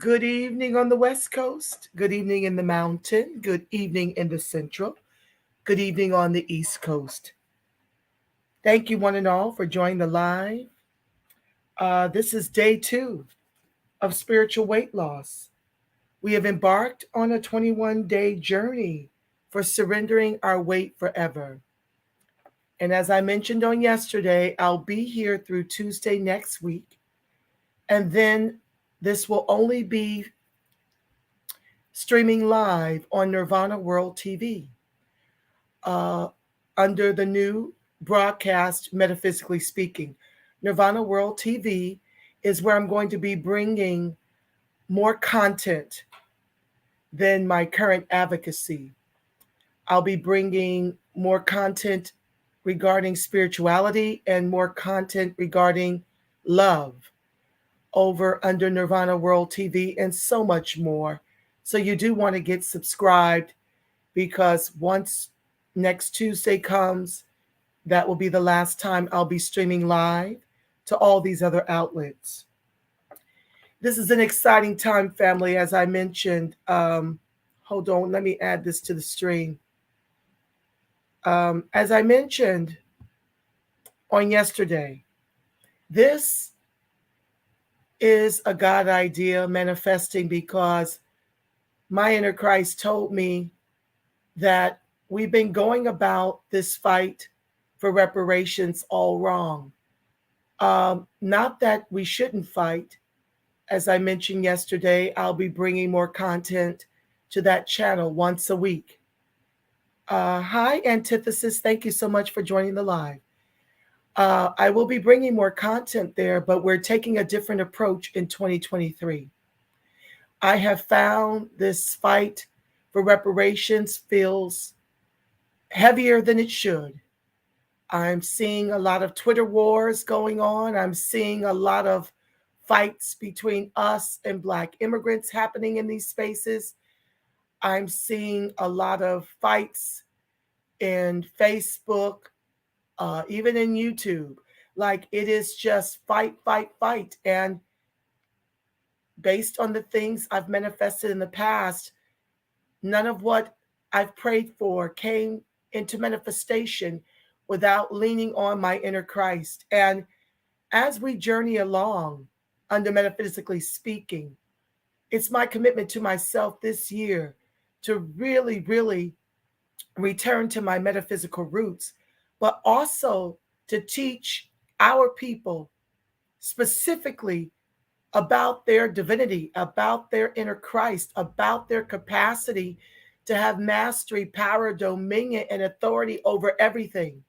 Good evening on the West Coast. Good evening in the mountain. Good evening in the central. Good evening on the East Coast. Thank you, one and all, for joining the live. This is day 2 of spiritual weight loss. We have embarked on a 21-day journey for surrendering our weight forever. And as I mentioned on yesterday, I'll be here through Tuesday next week. And then this will only be streaming live on Nirvana World TV uh, under the new broadcast, Metaphysically Speaking. Nirvana World TV is where I'm going to be bringing more content than my current advocacy. I'll be bringing more content regarding spirituality and more content regarding love over under Nirvana World TV and so much more. So you do want to get subscribed because once next Tuesday comes, that will be the last time I'll be streaming live to all these other outlets. This is an exciting time, family, as I mentioned. Hold on, let me add this to the stream. As I mentioned on yesterday, this is a God idea manifesting because my inner Christ told me that we've been going about this fight for reparations all wrong. Not that we shouldn't fight. As I mentioned yesterday, I'll be bringing more content to that channel once a week. Hi, Antithesis. Thank you so much for joining the live. I will be bringing more content there, but we're taking a different approach in 2023. I have found this fight for reparations feels heavier than it should. I'm seeing a lot of Twitter wars going on. I'm seeing a lot of fights between us and Black immigrants happening in these spaces. I'm seeing a lot of fights in Facebook, even in YouTube. Like it is just fight, fight, fight. And based on the things I've manifested in the past, none of what I've prayed for came into manifestation without leaning on my inner Christ. And as we journey along under Metaphysically Speaking, it's my commitment to myself this year to really, really return to my metaphysical roots, but also to teach our people specifically about their divinity, about their inner Christ, about their capacity to have mastery, power, dominion, and authority over everything.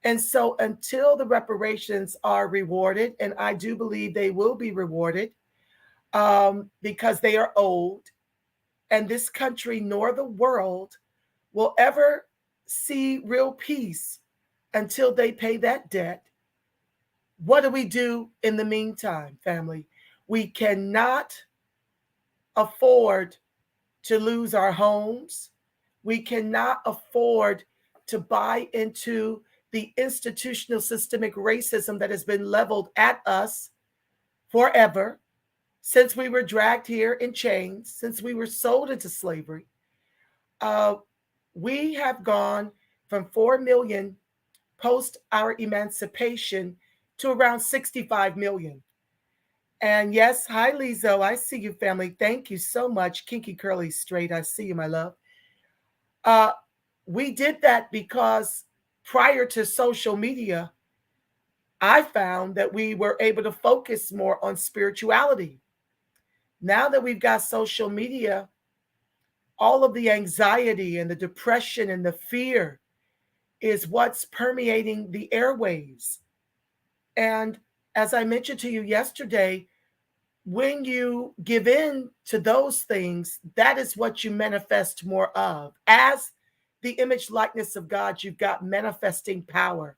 And so until the reparations are rewarded, and I do believe they will be rewarded because they are owed, and this country nor the world will ever see real peace until they pay that debt. What do we do in the meantime, family? We cannot afford to lose our homes. We cannot afford to buy into the institutional systemic racism that has been leveled at us forever, since we were dragged here in chains, since we were sold into slavery. We have gone from 4 million post our emancipation to around 65 million. And yes, hi, Lizo. I see you, family. Thank you so much. Kinky Curly Straight. I see you, my love. We did that because prior to social media, I found that we were able to focus more on spirituality. Now that we've got social media, all of the anxiety and the depression and the fear is what's permeating the airwaves. And as I mentioned to you yesterday, when you give in to those things, that is what you manifest more of. As the image likeness of God, you've got manifesting power.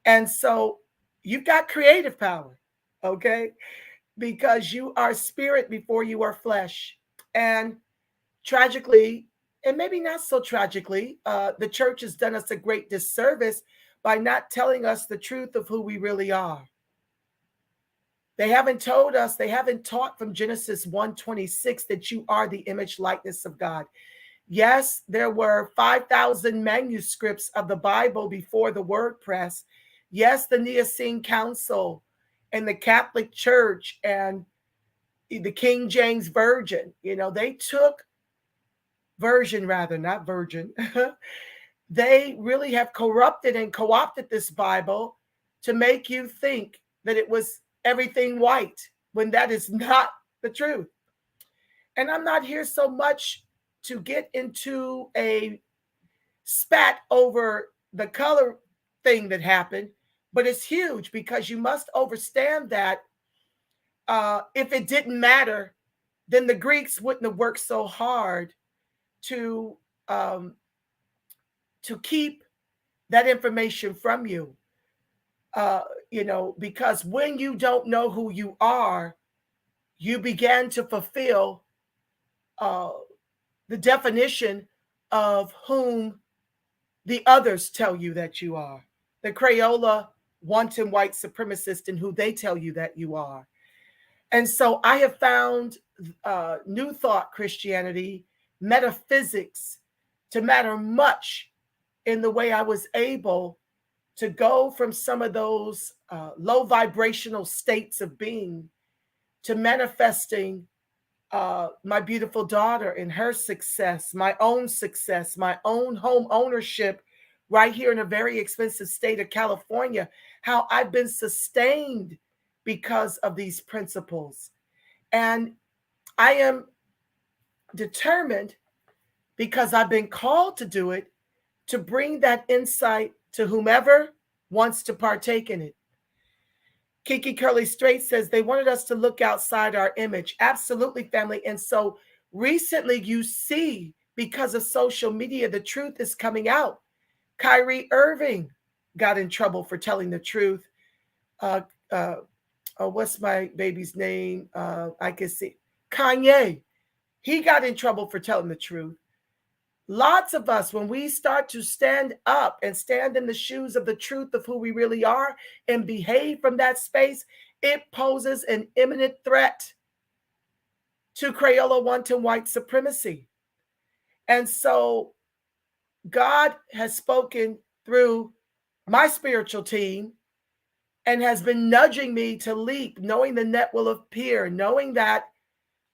And so you've got creative power, okay? Because you are spirit before you are flesh. And tragically, and maybe not so tragically, the church has done us a great disservice by not telling us the truth of who we really are. They haven't told us, they haven't taught from Genesis 1:26 that you are the image likeness of God. Yes, there were 5,000 manuscripts of the Bible before the word press. Yes, the Nicene Council and the Catholic Church and the King James Version, they took version rather, not virgin. They really have corrupted and co-opted this Bible to make you think that it was everything white when that is not the truth. And I'm not here so much to get into a spat over the color thing that happened, but it's huge because you must understand that if it didn't matter, then the Greeks wouldn't have worked so hard to keep that information from you. Because when you don't know who you are, you begin to fulfill the definition of whom the others tell you that you are. The Crayola wanton white supremacist and who they tell you that you are. And so I have found New Thought Christianity, metaphysics, to matter much in the way I was able to go from some of those low vibrational states of being to manifesting my beautiful daughter and her success, my own home ownership right here in a very expensive state of California, how I've been sustained because of these principles. And I am determined, because I've been called to do it, to bring that insight to whomever wants to partake in it. Kiki Curly Straight says they wanted us to look outside our image. Absolutely, family. And so recently you see, because of social media, the truth is coming out. Kyrie Irving got in trouble for telling the truth. What's my baby's name? I can see. Kanye. He got in trouble for telling the truth. Lots of us, when we start to stand up and stand in the shoes of the truth of who we really are and behave from that space, it poses an imminent threat to Crayola wanton white supremacy. And so God has spoken through my spiritual team and has been nudging me to leap, knowing the net will appear, knowing that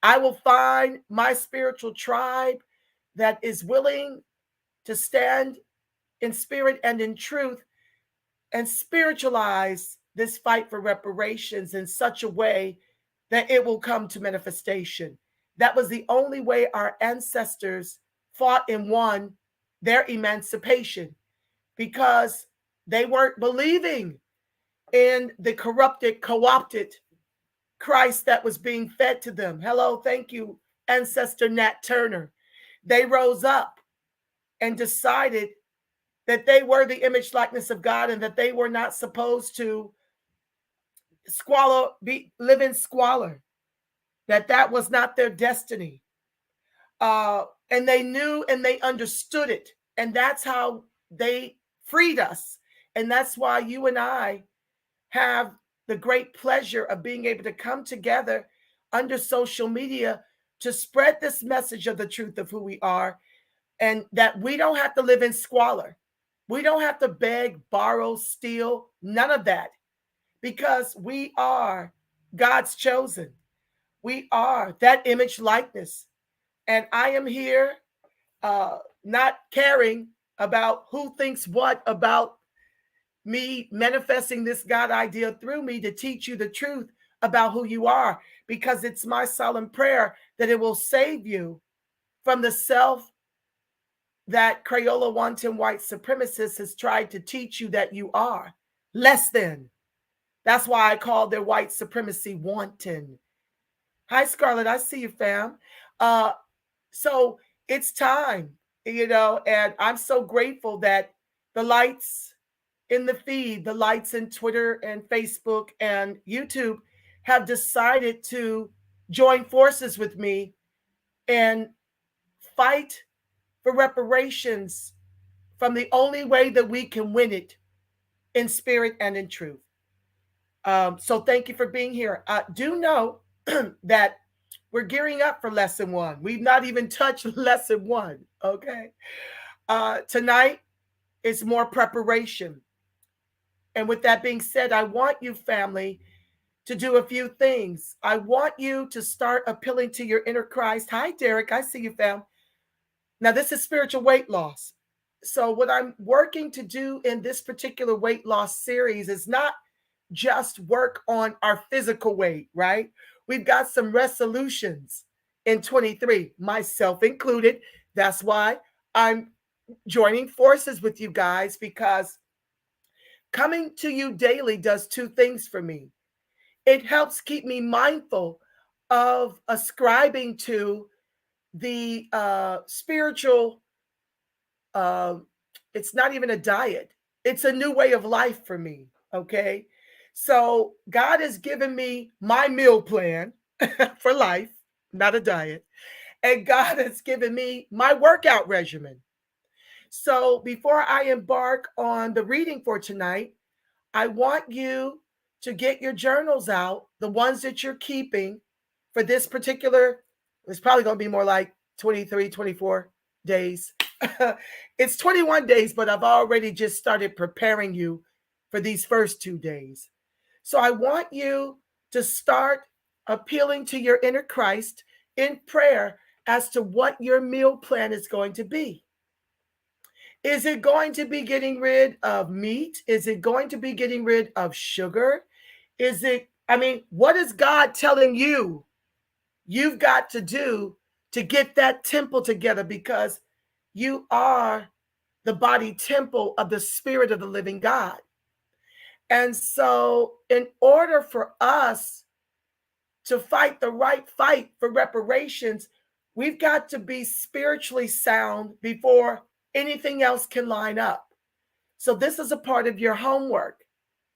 I will find my spiritual tribe that is willing to stand in spirit and in truth and spiritualize this fight for reparations in such a way that it will come to manifestation. That was the only way our ancestors fought and won their emancipation, because they weren't believing in the corrupted, co-opted Christ that was being fed to them. Hello, thank you, Ancestor Nat Turner. They rose up and decided that they were the image likeness of God and that they were not supposed to live in squalor, that was not their destiny. And they knew and they understood it. And that's how they freed us. And that's why you and I have the great pleasure of being able to come together under social media to spread this message of the truth of who we are, and that we don't have to live in squalor. We don't have to beg, borrow, steal, none of that, because we are God's chosen. We are that image likeness. And I am here not caring about who thinks what about me manifesting this God idea through me to teach you the truth about who you are, because it's my solemn prayer that it will save you from the self that Crayola wanton white supremacist has tried to teach you that you are less than. That's why I call their white supremacy wanton. Hi, Scarlett. I see you, fam. So it's time, and I'm so grateful that the lights in the feed, the lights in Twitter and Facebook and YouTube have decided to join forces with me and fight for reparations from the only way that we can win it, in spirit and in truth. So thank you for being here. Do know that we're gearing up for lesson one. We've not even touched lesson one. Okay. Tonight is more preparation. And with that being said, I want you, family, to do a few things. I want you to start appealing to your inner Christ. Hi, Derek. I see you, fam. Now, this is spiritual weight loss. So, what I'm working to do in this particular weight loss series is not just work on our physical weight, right? We've got some resolutions in 23, myself included. That's why I'm joining forces with you guys, because coming to you daily does two things for me. It helps keep me mindful of ascribing to the spiritual, uh, it's not even a diet, it's a new way of life for me. Okay. So God has given me my meal plan for life, not a diet. And God has given me my workout regimen. So before I embark on the reading for tonight, I want you to get your journals out, the ones that you're keeping for this particular, it's probably going to be more like 23, 24 days. It's 21 days, but I've already just started preparing you for these first 2 days. So I want you to start appealing to your inner Christ in prayer as to what your meal plan is going to be. Is it going to be getting rid of meat? Is it going to be getting rid of sugar? What is God telling you you've got to do to get that temple together? Because you are the body temple of the Spirit of the living God. And so, in order for us to fight the right fight for reparations, we've got to be spiritually sound before anything else can line up. So this is a part of your homework,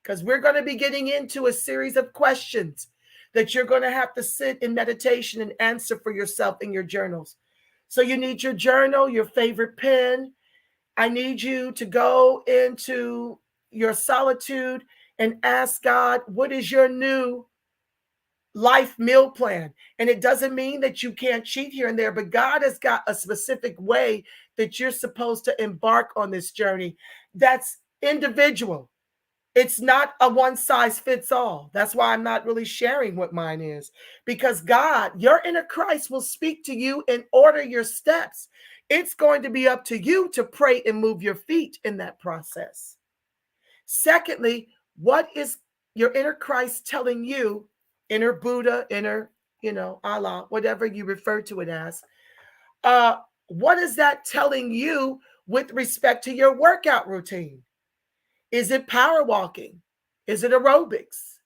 because we're going to be getting into a series of questions that you're going to have to sit in meditation and answer for yourself in your journals. So you need your journal, your favorite pen. I need you to go into your solitude and ask God, what is your new life meal plan? And it doesn't mean that you can't cheat here and there, but God has got a specific way that you're supposed to embark on this journey that's individual. It's not a one size fits all. That's why I'm not really sharing what mine is, because God, your inner Christ, will speak to you and order your steps. It's going to be up to you to pray and move your feet in that process. Secondly, what is your inner Christ telling you, inner Buddha, inner, Allah, whatever you refer to it as? What is that telling you with respect to your workout routine? Is it power walking? Is it aerobics?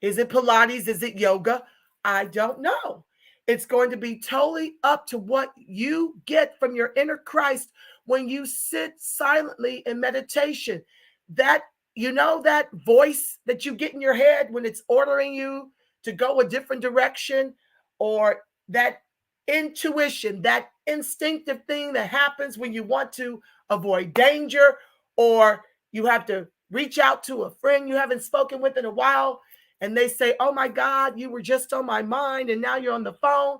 Is it Pilates? Is it yoga? I don't know. It's going to be totally up to what you get from your inner Christ when you sit silently in meditation. That, that voice that you get in your head when it's ordering you to go a different direction, or that intuition, that instinctive thing that happens when you want to avoid danger, or you have to reach out to a friend you haven't spoken with in a while, and they say, oh my God, you were just on my mind, and now you're on the phone.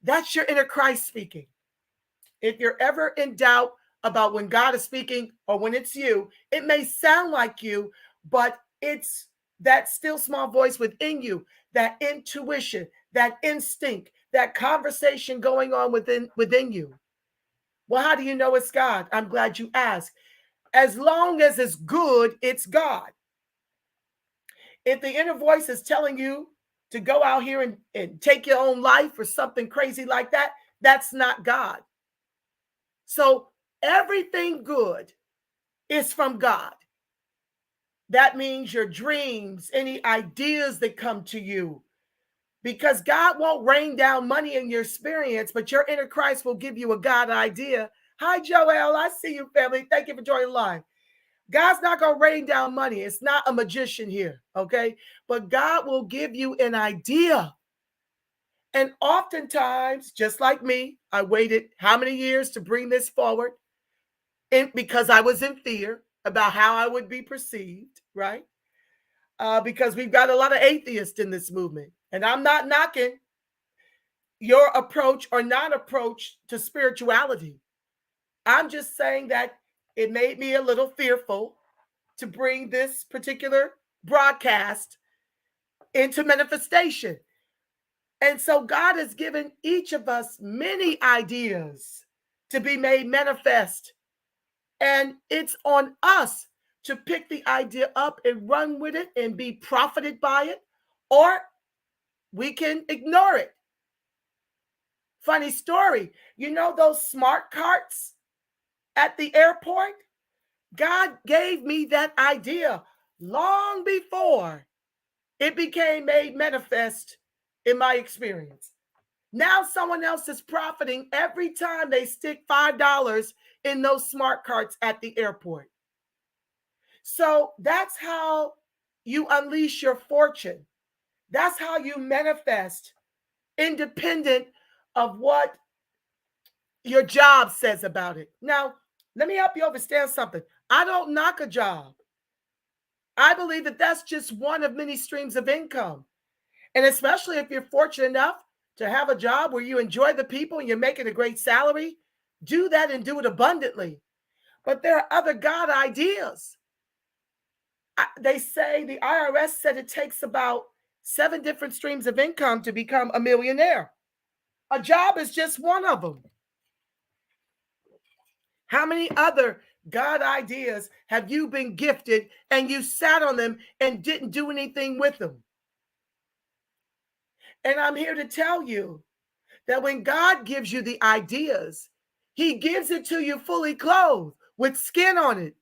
That's your inner Christ speaking. If you're ever in doubt about when God is speaking or when it's you, it may sound like you, but it's that still small voice within you, that intuition, that instinct, that conversation going on within you. Well, how do you know it's God? I'm glad you asked. As long as it's good, it's God. If the inner voice is telling you to go out here and take your own life or something crazy like that, that's not God. So everything good is from God. That means your dreams, any ideas that come to you, because God won't rain down money in your experience, but your inner Christ will give you a God idea. Hi, Joel. I see you, family. Thank you for joining live. God's not going to rain down money. It's not a magician here, okay? But God will give you an idea. And oftentimes, just like me, I waited how many years to bring this forward? Because I was in fear about how I would be perceived, right? because we've got a lot of atheists in this movement. And I'm not knocking your approach or non-approach to spirituality. I'm just saying that it made me a little fearful to bring this particular broadcast into manifestation. And so God has given each of us many ideas to be made manifest. And it's on us to pick the idea up and run with it and be profited by it, or we can ignore it. Funny story, you know those smart carts at the airport? God gave me that idea long before it became made manifest in my experience. Now someone else is profiting every time they stick $5 in those smart carts at the airport. So that's how you unleash your fortune. That's how you manifest, independent of what your job says about it. Now, let me help you understand something. I don't knock a job. I believe that that's just one of many streams of income. And especially if you're fortunate enough to have a job where you enjoy the people and you're making a great salary, do that and do it abundantly. But there are other God ideas. They say, the IRS said it takes about 7 different streams of income to become a millionaire. A job is just one of them. How many other God ideas have you been gifted and you sat on them and didn't do anything with them? And I'm here to tell you that when God gives you the ideas, he gives it to you fully clothed with skin on it.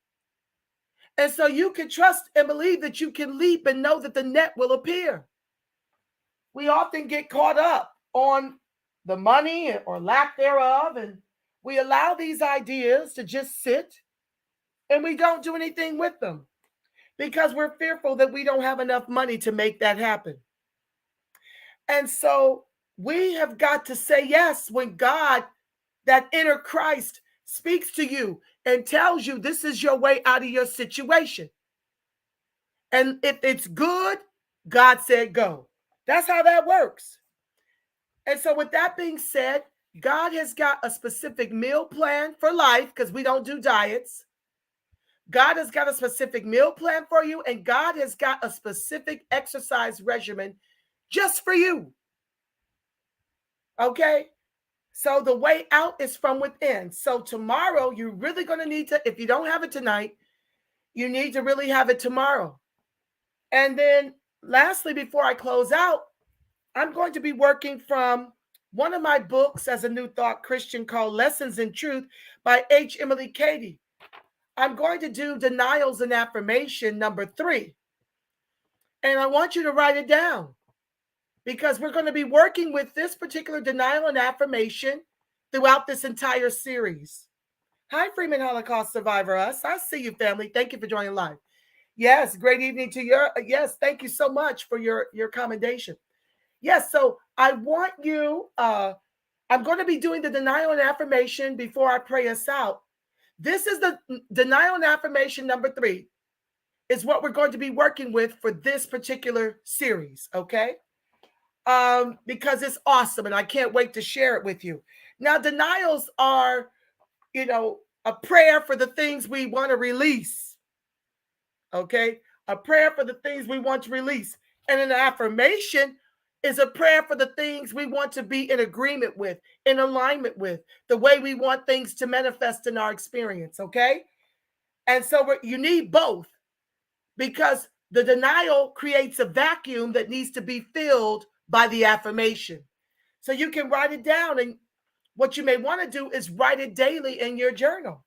And so you can trust and believe that you can leap and know that the net will appear. We often get caught up on the money or lack thereof, and we allow these ideas to just sit and we don't do anything with them because we're fearful that we don't have enough money to make that happen. And so we have got to say yes when God, that inner Christ, speaks to you and tells you this is your way out of your situation. And if it's good, God said go. That's how that works. And so with that being said, God has got a specific meal plan for life because we don't do diets. God has got a specific meal plan for you, and God has got a specific exercise regimen just for you. Okay? So the way out is from within. So tomorrow, you're really going to need to, if you don't have it tonight, you need to really have it tomorrow. And then lastly, before I close out, I'm going to be working from one of my books as a New Thought Christian called Lessons in Truth by H. Emily Cady. I'm going to do denials and affirmation number 3. And I want you to write it down because we're going to be working with this particular denial and affirmation throughout this entire series. Hi, Freeman Holocaust Survivor Us. I see you, family. Thank you for joining live. Yes, great evening to you. Yes, thank you so much for your commendation. Yes, so I want you, I'm going to be doing the denial and affirmation before I pray us out. This is the denial and affirmation number 3 is what we're going to be working with for this particular series, okay? Because it's awesome and I can't wait to share it with you. Now, denials are, a prayer for the things we want to release, okay? A prayer for the things we want to release. And an affirmation is a prayer for the things we want to be in agreement with, in alignment with, the way we want things to manifest in our experience, okay? And so you need both because the denial creates a vacuum that needs to be filled by the affirmation. So you can write it down, and what you may want to do is write it daily in your journal.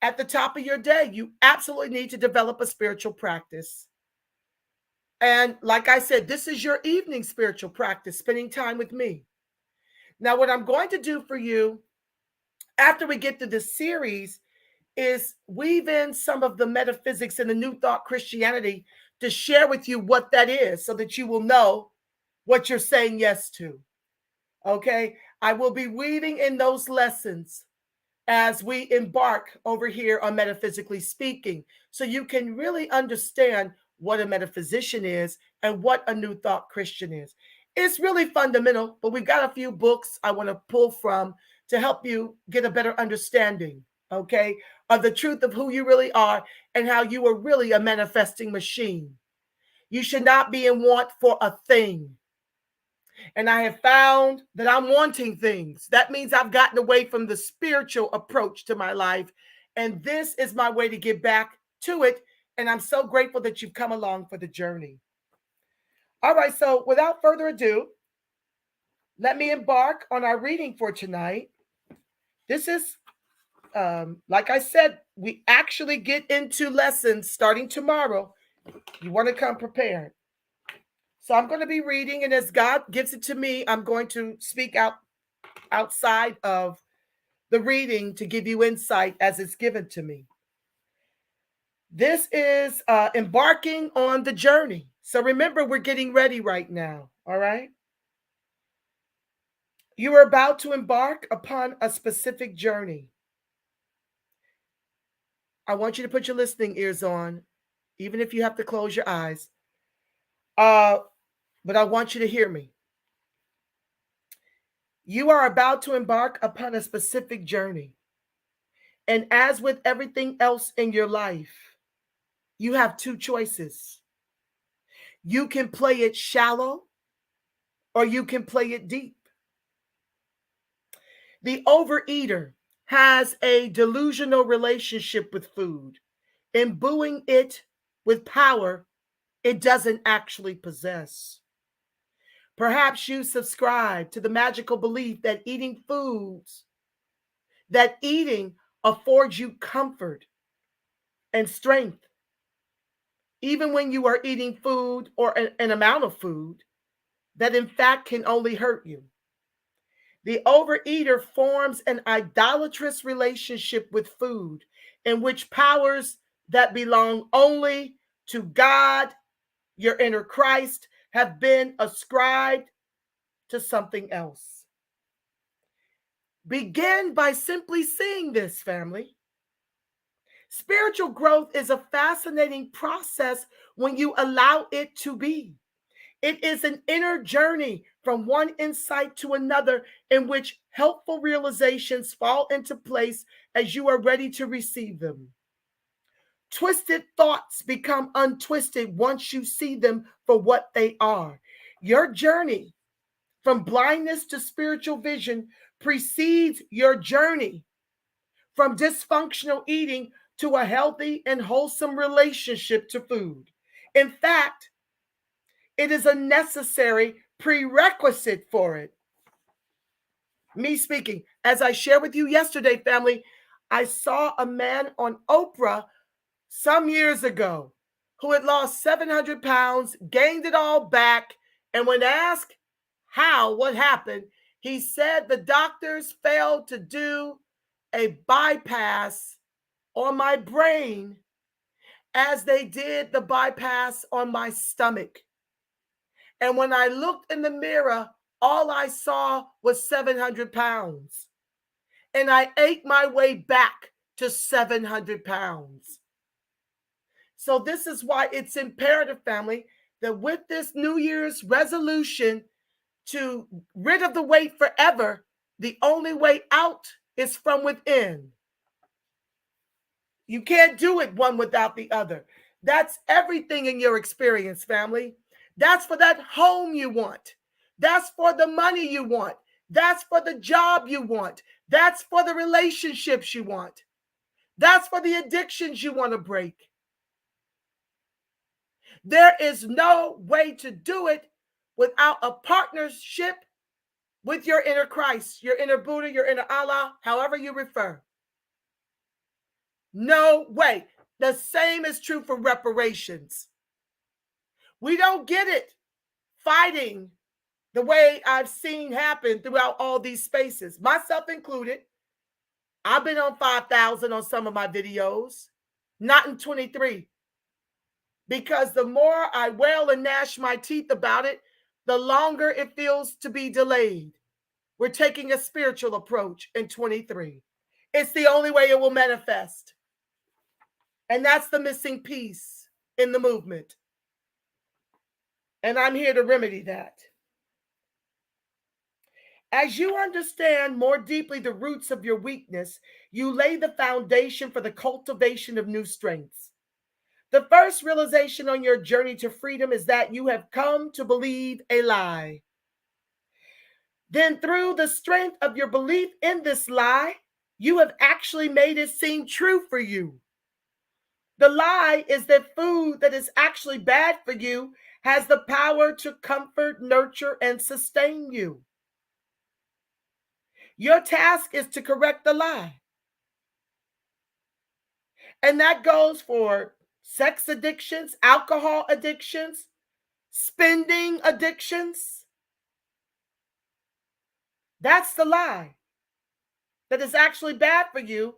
At the top of your day, you absolutely need to develop a spiritual practice. And like I said, this is your evening spiritual practice, spending time with me. Now, what I'm going to do for you after we get to this series is weave in some of the metaphysics and the New Thought Christianity to share with you what that is so that you will know what you're saying yes to. Okay? I will be weaving in those lessons as we embark over here on Metaphysically Speaking so you can really understand what a metaphysician is, and what a New Thought Christian is. It's really fundamental, but we've got a few books I want to pull from to help you get a better understanding, okay, of the truth of who you really are and how you are really a manifesting machine. You should not be in want for a thing. And I have found that I'm wanting things. That means I've gotten away from the spiritual approach to my life. And this is my way to get back to it. And I'm so grateful that you've come along for the journey. All right, so without further ado, let me embark on our reading for tonight. This is, like I said, we actually get into lessons starting tomorrow. You want to come prepared. So I'm going to be reading, and as God gives it to me, I'm going to speak outside of the reading to give you insight as it's given to me. This is embarking on the journey. So remember, we're getting ready right now, all right? You are about to embark upon a specific journey. I want you to put your listening ears on, even if you have to close your eyes. But I want you to hear me. You are about to embark upon a specific journey. And as with everything else in your life, you have two choices. You can play it shallow or you can play it deep. The overeater has a delusional relationship with food, imbuing it with power it doesn't actually possess. Perhaps you subscribe to the magical belief that eating affords you comfort and strength, even when you are eating food or an amount of food that in fact can only hurt you. The overeater forms an idolatrous relationship with food in which powers that belong only to God, your inner Christ, have been ascribed to something else. Begin by simply seeing this, family. Spiritual growth is a fascinating process when you allow it to be. It is an inner journey from one insight to another in which helpful realizations fall into place as you are ready to receive them. Twisted thoughts become untwisted once you see them for what they are. Your journey from blindness to spiritual vision precedes your journey from dysfunctional eating to a healthy and wholesome relationship to food. In fact, it is a necessary prerequisite for it. Me speaking, as I shared with you yesterday, family, I saw a man on Oprah some years ago who had lost 700 pounds, gained it all back, and when asked what happened, he said the doctors failed to do a bypass on my brain as they did the bypass on my stomach. And when I looked in the mirror, all I saw was 700 pounds. And I ate my way back to 700 pounds. So this is why it's imperative, family, that with this New Year's resolution to rid of the weight forever, the only way out is from within. You can't do it one without the other. That's everything in your experience, family. That's for that home you want. That's for the money you want. That's for the job you want. That's for the relationships you want. That's for the addictions you want to break. There is no way to do it without a partnership with your inner Christ, your inner Buddha, your inner Allah, however you refer. No way. The same is true for reparations. We don't get it fighting the way I've seen happen throughout all these spaces, myself included. I've been on 5,000 on some of my videos, not in 23. Because the more I wail and gnash my teeth about it, the longer it feels to be delayed. We're taking a spiritual approach in 23. It's the only way it will manifest. And that's the missing piece in the movement. And I'm here to remedy that. As you understand more deeply the roots of your weakness, you lay the foundation for the cultivation of new strengths. The first realization on your journey to freedom is that you have come to believe a lie. Then, through the strength of your belief in this lie, you have actually made it seem true for you. The lie is that food that is actually bad for you has the power to comfort, nurture, and sustain you. Your task is to correct the lie. And that goes for sex addictions, alcohol addictions, spending addictions. That's the lie that is actually bad for you.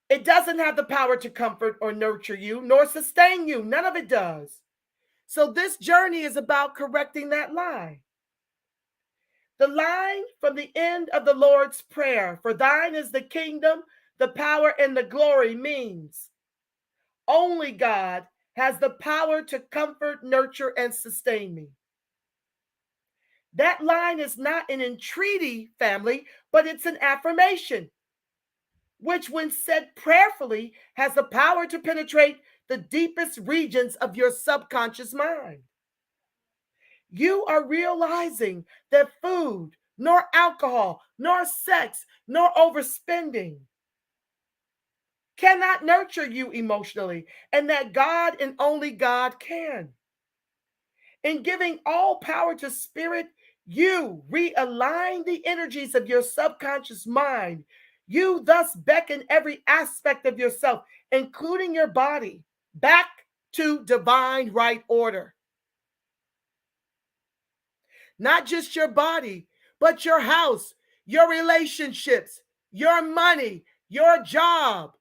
It doesn't have the power to comfort or nurture you, nor sustain you. None of it does. So this journey is about correcting that lie. The line from the end of the Lord's Prayer, "For thine is the kingdom, the power, and the glory," means only God has the power to comfort, nurture, and sustain me. That line is not an entreaty, family, but it's an affirmation, which, when said prayerfully, has the power to penetrate the deepest regions of your subconscious mind. You are realizing that food, nor alcohol, nor sex, nor overspending cannot nurture you emotionally, and that God and only God can. In giving all power to spirit, you realign the energies of your subconscious mind. You thus beckon every aspect of yourself, including your body, back to divine right order. Not just your body, but your house, your relationships, your money, your job.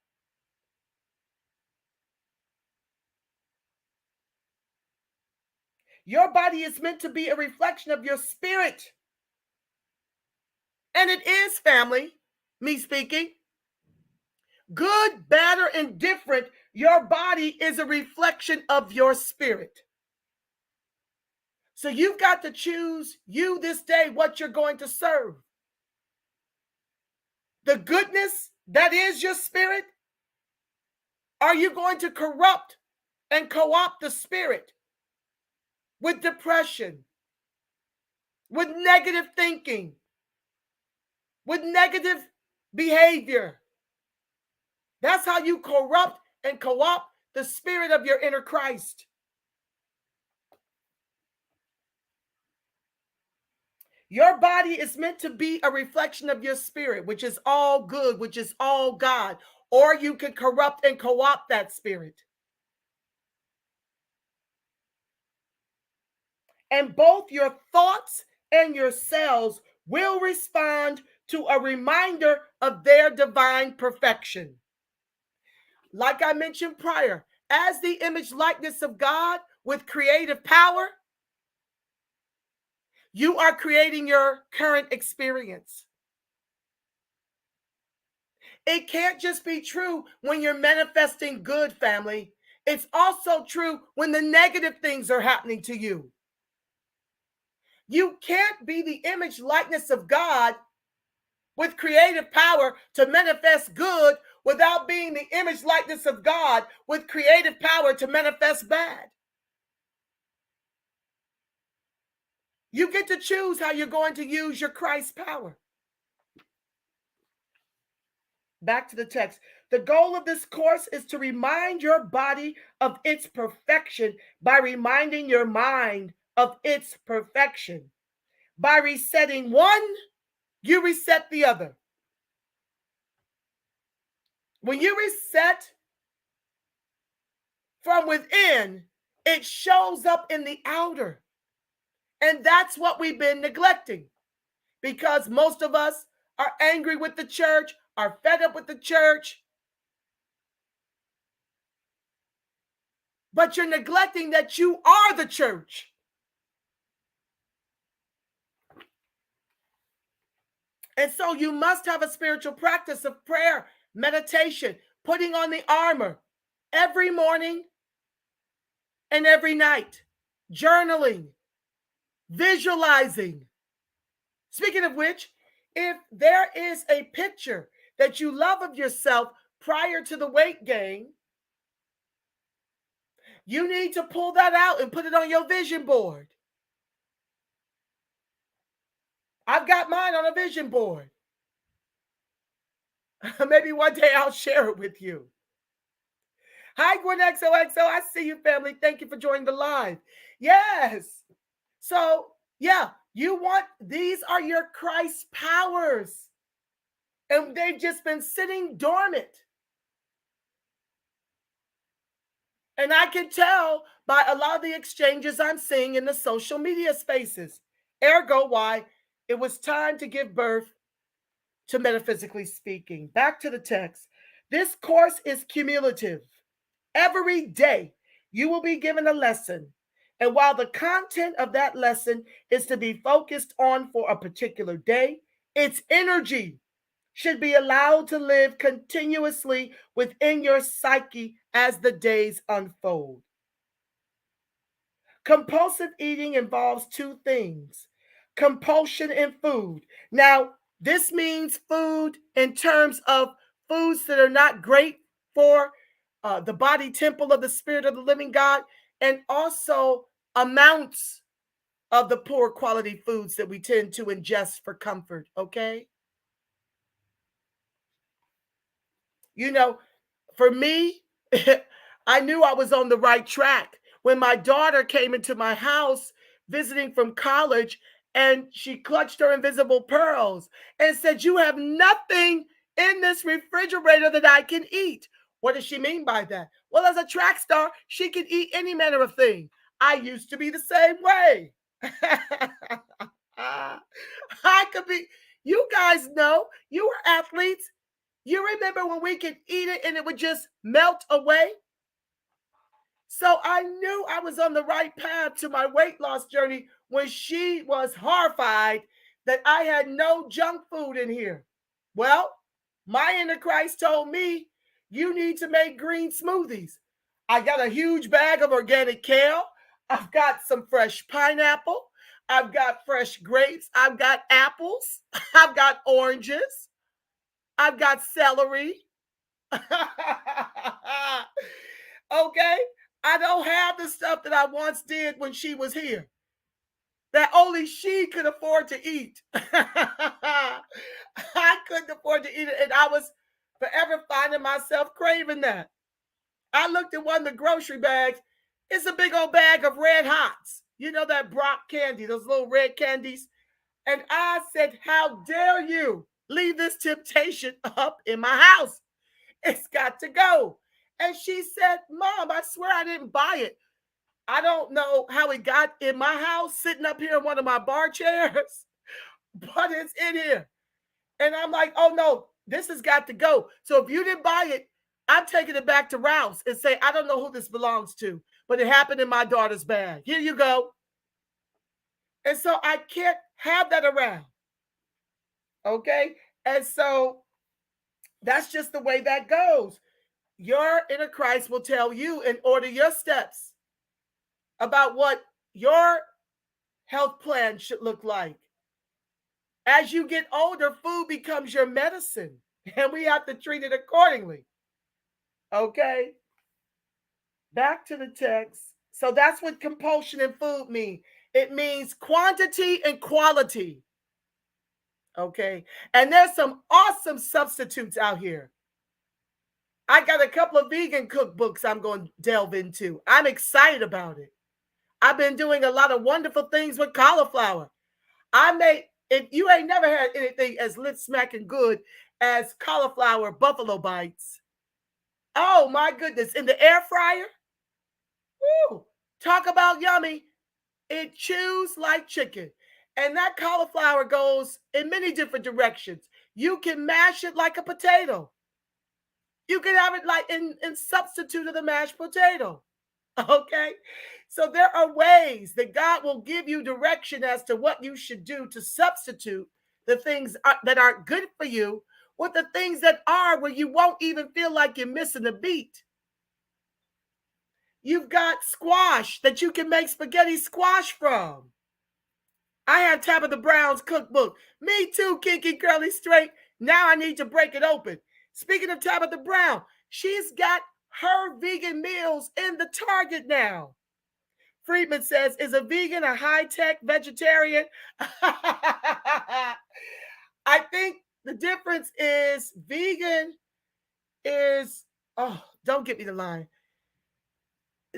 Your body is meant to be a reflection of your spirit. And it is, family, me speaking. Good, bad, or indifferent, your body is a reflection of your spirit. So you've got to choose, you this day, what you're going to serve. The goodness that is your spirit, are you going to corrupt and co-opt the spirit with depression, with negative thinking, with negative behavior? That's how you corrupt and co-opt the spirit of your inner Christ. Your body is meant to be a reflection of your spirit, which is all good, which is all God. Or you can corrupt and co-opt that spirit. And both your thoughts and your cells will respond to a reminder of their divine perfection. Like I mentioned prior, as the image likeness of God with creative power, you are creating your current experience. It can't just be true when you're manifesting good, family. It's also true when the negative things are happening to you. You can't be the image likeness of God with creative power to manifest good without being the image likeness of God with creative power to manifest bad. You get to choose how you're going to use your Christ power. Back to the text. The goal of this course is to remind your body of its perfection by reminding your mind of its perfection. By resetting one, you reset the other. When you reset from within, it shows up in the outer. And that's what we've been neglecting, because most of us are angry with the church, are fed up with the church, but you're neglecting that you are the church. And so you must have a spiritual practice of prayer, meditation, putting on the armor every morning and every night. journaling, visualizing. Speaking of which, if there is a picture that you love of yourself prior to the weight gain, you need to pull that out and put it on your vision board. I've got mine on a vision board. Maybe one day I'll share it with you. Hi, Gwen XOXO. I see you, family. Thank you for joining the live. Yes. So, yeah, these are your Christ powers. And they've just been sitting dormant. And I can tell by a lot of the exchanges I'm seeing in the social media spaces. Ergo, why it was time to give birth to Metaphysically Speaking. Back to the text. This course is cumulative. Every day, you will be given a lesson. And while the content of that lesson is to be focused on for a particular day, its energy should be allowed to live continuously within your psyche as the days unfold. Compulsive eating involves two things: compulsion in food. Now, this means food in terms of foods that are not great for the body temple of the Spirit of the living God, and also amounts of the poor quality foods that we tend to ingest for comfort, okay? You know, for me, I knew I was on the right track when my daughter came into my house visiting from college, and she clutched her invisible pearls and said, "You have nothing in this refrigerator that I can eat." What does she mean by that? Well, as a track star, she can eat any manner of thing. I used to be the same way. I could be, you guys know, you were athletes. You remember when we could eat it and it would just melt away? So I knew I was on the right path to my weight loss journey when she was horrified that I had no junk food in here. Well, my inner Christ told me, you need to make green smoothies. I got a huge bag of organic kale. I've got some fresh pineapple. I've got fresh grapes. I've got apples. I've got oranges. I've got celery. Okay? I don't have the stuff that I once did when she was here, that only she could afford to eat. I couldn't afford to eat it, and I was forever finding myself craving that. I looked at one of the grocery bags. It's a big old bag of Red Hots. You know that Brock candy, those little red candies? And I said, how dare you leave this temptation up in my house? It's got to go. And she said, Mom, I swear I didn't buy it. I don't know how it got in my house, sitting up here in one of my bar chairs, but it's in here. And I'm like, oh no, this has got to go. So if you didn't buy it, I'm taking it back to Ralph's and say, I don't know who this belongs to, but it happened in my daughter's bag. Here you go. And so I can't have that around. Okay? And so that's just the way that goes. Your inner Christ will tell you and order your steps about what your health plan should look like. As you get older, food becomes your medicine, and we have to treat it accordingly. Okay? Back to the text. So that's what compulsion in food mean. It means quantity and quality. Okay? And there's some awesome substitutes out here. I got a couple of vegan cookbooks I'm going to delve into. I'm excited about it. I've been doing a lot of wonderful things with cauliflower. If you ain't never had anything as lip smacking good as cauliflower buffalo bites. Oh my goodness. In the air fryer. Woo, talk about yummy. It chews like chicken. And that cauliflower goes in many different directions. You can mash it like a potato. You can have it like in substitute of the mashed potato. Okay? So there are ways that God will give you direction as to what you should do to substitute the things that aren't good for you with the things that are, where you won't even feel like you're missing a beat. You've got squash that you can make spaghetti squash from. I have Tabitha Brown's cookbook. Me too, Kinky Curly Straight. Now I need to break it open. Speaking of Tabitha Brown, she's got her vegan meals in the Target now. Friedman says, is a vegan a high-tech vegetarian? I think the difference is vegan is, oh, don't get me the line.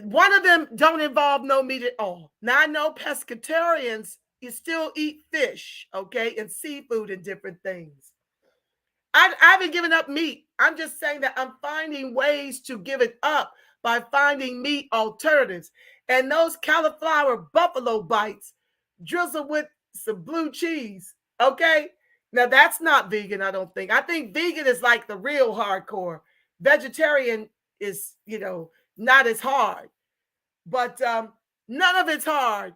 One of them don't involve no meat at all. Now I know pescatarians, you still eat fish, okay, and seafood and different things. I haven't given up meat. I'm just saying that I'm finding ways to give it up by finding meat alternatives. And those cauliflower buffalo bites drizzled with some blue cheese, okay? Now that's not vegan, I don't think. I think vegan is like the real hardcore. Vegetarian is, not as hard. But none of it's hard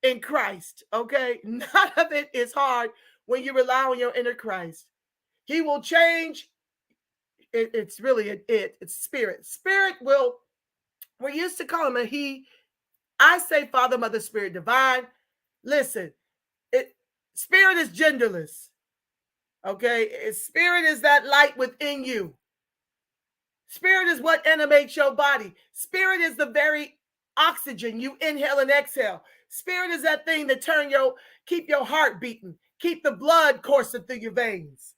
in Christ, okay? None of it is hard when you rely on your inner Christ. He will change. It's really it's spirit. Spirit will, we're used to call him a he. I say Father, Mother, Spirit, Divine. Listen, spirit is genderless, okay? Spirit is that light within you. Spirit is what animates your body. Spirit is the very oxygen you inhale and exhale. Spirit is that thing that keep your heart beating, keep the blood coursing through your veins.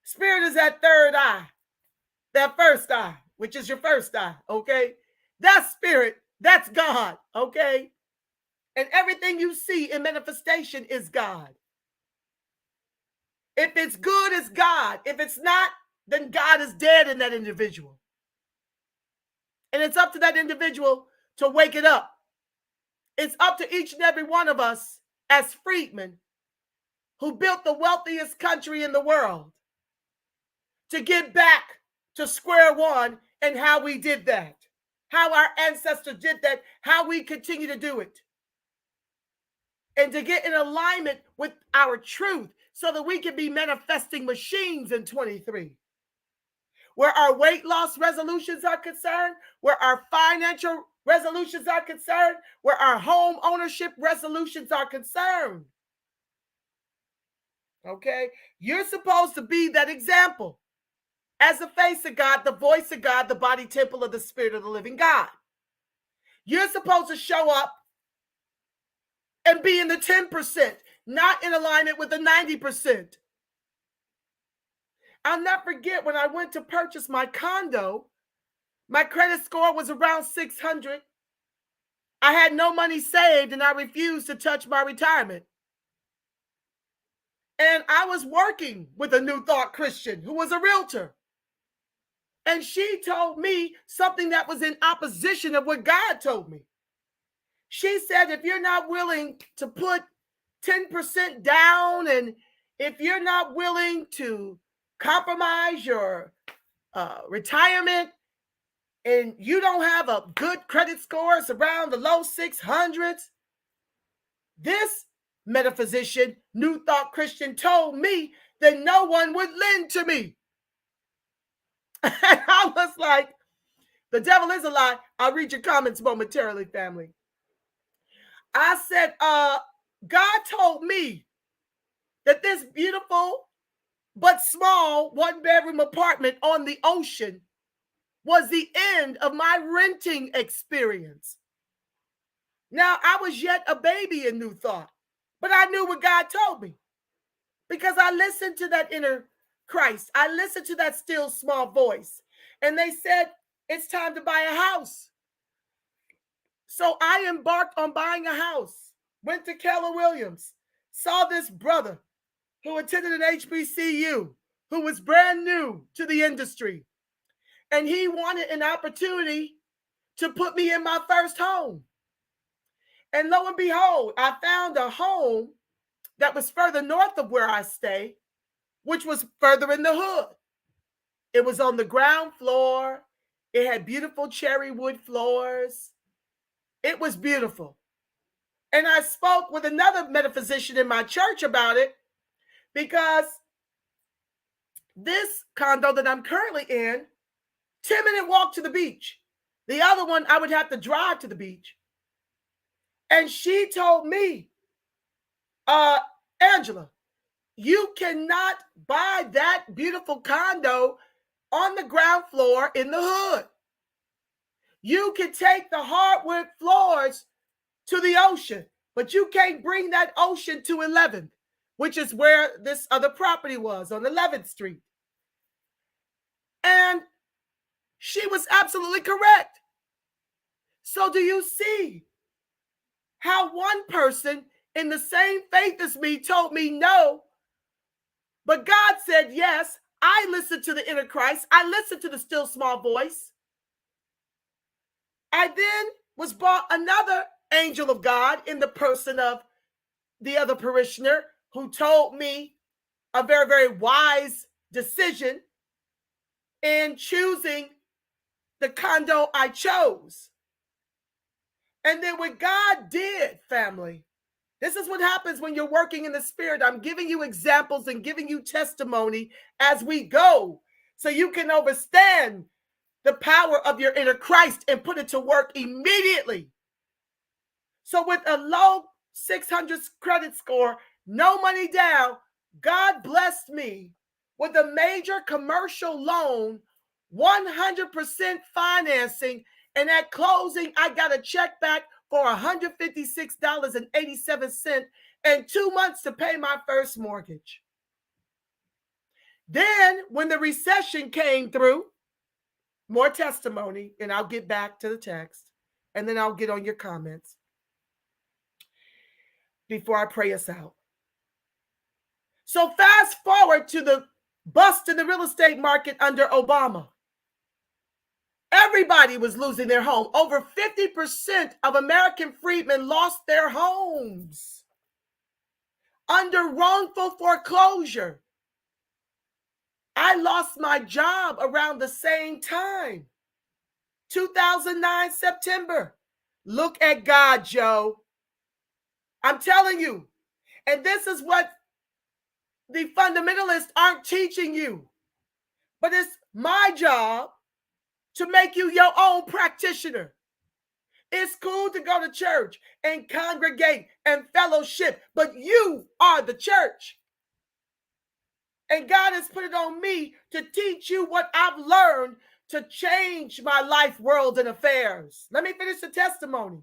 Spirit is that third eye, that first eye, which is your first eye, okay? That's spirit, that's God, okay? And everything you see in manifestation is God. If it's good, it's God. If it's not, then God is dead in that individual. And it's up to that individual to wake it up. It's up to each and every one of us as freedmen who built the wealthiest country in the world to get back to square one and how we did that, how our ancestors did that, how we continue to do it, and to get in alignment with our truth so that we can be manifesting machines in 23. Where our weight loss resolutions are concerned, where our financial resolutions are concerned, where our home ownership resolutions are concerned. Okay? You're supposed to be that example. As the face of God, the voice of God, the body temple of the Spirit of the living God. You're supposed to show up and be in the 10%, not in alignment with the 90%. I'll never forget when I went to purchase my condo, my credit score was around 600. I had no money saved and I refused to touch my retirement. And I was working with a New Thought Christian who was a realtor. And she told me something that was in opposition of what God told me. She said, if you're not willing to put 10% down, and if you're not willing to compromise your retirement, and you don't have a good credit score, it's around the low 600s, this metaphysician, New Thought Christian, told me that no one would lend to me. And I was like, the devil is a lie. I'll read your comments momentarily, family. I said, God told me that this beautiful but small one-bedroom apartment on the ocean was the end of my renting experience. Now, I was yet a baby in New Thought, but I knew what God told me because I listened to that inner Christ. I listened to that still small voice. And they said, it's time to buy a house. So I embarked on buying a house, went to Keller Williams, saw this brother who attended an HBCU, who was brand new to the industry. And he wanted an opportunity to put me in my first home. And lo and behold, I found a home that was further north of where I stay, which was further in the hood. It was on the ground floor. It had beautiful cherry wood floors. It was beautiful. And I spoke with another metaphysician in my church about it because this condo that I'm currently in, 10-minute walk to the beach. The other one, I would have to drive to the beach. And she told me, Angela, you cannot buy that beautiful condo on the ground floor in the hood. You can take the hardwood floors to the ocean, but you can't bring that ocean to 11th, which is where this other property was, on 11th Street. And she was absolutely correct. So do you see how one person in the same faith as me told me no, but God said yes? I listened to the inner Christ. I listened to the still small voice. I then was brought another angel of God in the person of the other parishioner who told me a very, very wise decision in choosing the condo I chose. And then what God did, family, this is what happens when you're working in the spirit. I'm giving you examples and giving you testimony as we go so you can understand the power of your inner Christ and put it to work immediately. So with a low 600 credit score, no money down, God blessed me with a major commercial loan, 100% financing, and at closing, I got a check back for $156.87 and 2 months to pay my first mortgage. Then when the recession came through, more testimony, and I'll get back to the text, and then I'll get on your comments before I pray us out. So fast forward to the bust in the real estate market under Obama. Everybody was losing their home. Over 50% of American freedmen lost their homes under wrongful foreclosure. I lost my job around the same time, 2009 September. Look at God, Joe. I'm telling you. And this is what the fundamentalists aren't teaching you. But it's my job to make you your own practitioner. It's cool to go to church and congregate and fellowship, but you are the church. And God has put it on me to teach you what I've learned to change my life, world, and affairs. Let me finish the testimony.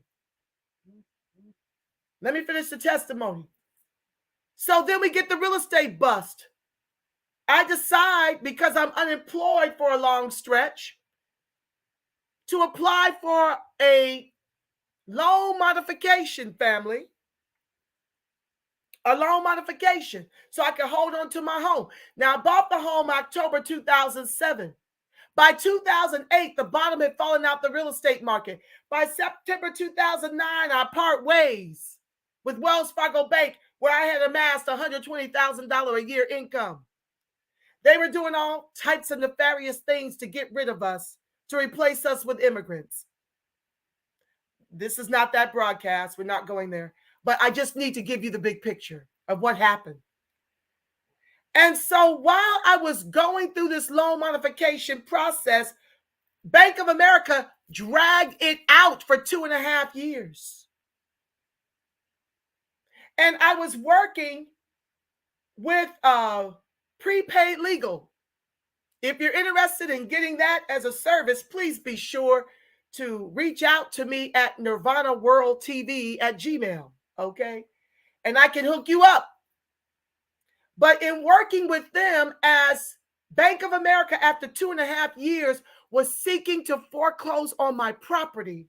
So then we get the real estate bust. I decide, because I'm unemployed for a long stretch, to apply for a loan modification, family. A loan modification so I can hold on to my home. Now, I bought the home October 2007. By 2008, the bottom had fallen out the real estate market. By September 2009, I part ways with Wells Fargo Bank, where I had amassed $120,000 a year income. They were doing all types of nefarious things to get rid of us, to replace us with immigrants. This is not that broadcast. We're not going there. But I just need to give you the big picture of what happened. And so while I was going through this loan modification process, Bank of America dragged it out for 2.5 years. And I was working with prepaid legal. If you're interested in getting that as a service, please be sure to reach out to me at nirvanaworldtv at gmail. Okay. And I can hook you up. But in working with them, as Bank of America, after 2.5 years, was seeking to foreclose on my property,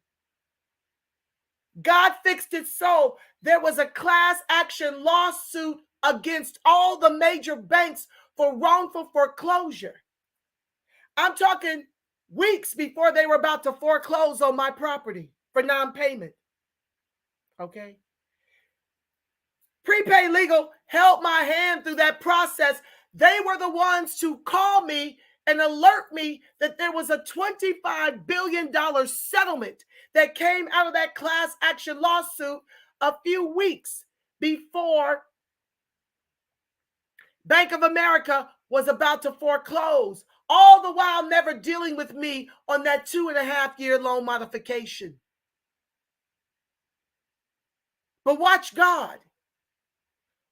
God fixed it so there was a class action lawsuit against all the major banks for wrongful foreclosure. I'm talking weeks before they were about to foreclose on my property for non-payment. Okay. Prepaid Legal held my hand through that process. They were the ones to call me and alert me that there was a $25 billion settlement that came out of that class action lawsuit a few weeks before Bank of America was about to foreclose all the while never dealing with me on that 2.5-year loan modification. But watch God.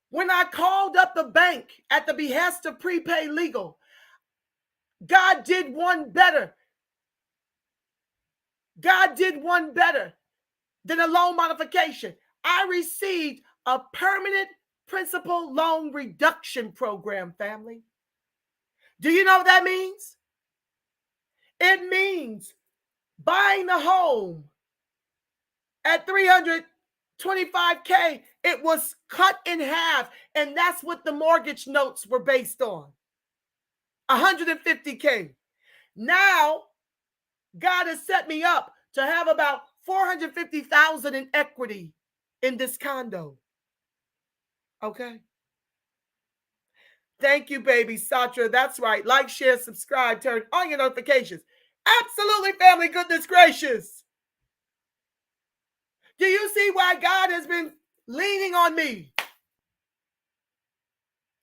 When I called up the bank at the behest of Prepaid Legal, God did one better. God did one better than a loan modification. I received a permanent principal loan reduction program, family. Do you know what that means? It means buying the home at $325K, it was cut in half, and that's what the mortgage notes were based on. $150K. Now, God has set me up to have about $450,000 in equity in this condo. Okay. Thank you, baby Satra. That's right. Like, share, subscribe, turn on your notifications. Absolutely, family. Goodness gracious. Do you see why God has been leaning on me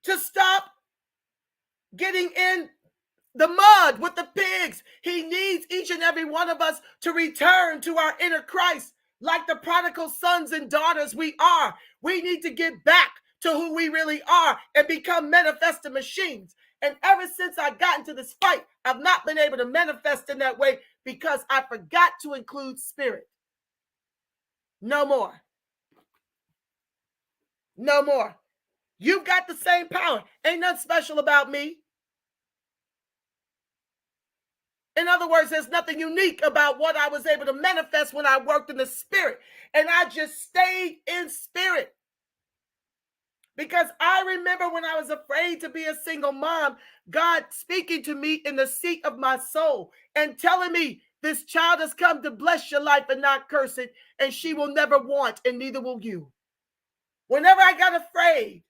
to stop getting in the mud with the pigs? He needs each and every one of us to return to our inner Christ like the prodigal sons and daughters we are. We need to get back to who we really are and become manifesting machines. And ever since I got into this fight, I've not been able to manifest in that way because I forgot to include spirit. No more. No more. You've got the same power. Ain't nothing special about me. In other words, there's nothing unique about what I was able to manifest when I worked in the spirit. And I just stayed in spirit. Because I remember when I was afraid to be a single mom, God speaking to me in the seat of my soul and telling me, this child has come to bless your life and not curse it, and she will never want, and neither will you. Whenever I got afraid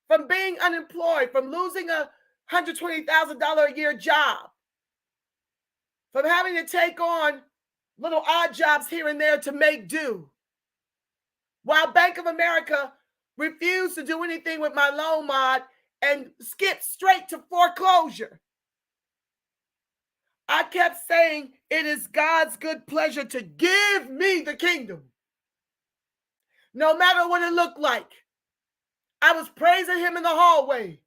from being unemployed, from losing a $120,000 a year job, from having to take on little odd jobs here and there to make do, while Bank of America refused to do anything with my loan mod and skipped straight to foreclosure, I kept saying, it is God's good pleasure to give me the kingdom. No matter what it looked like. I was praising him in the hallway.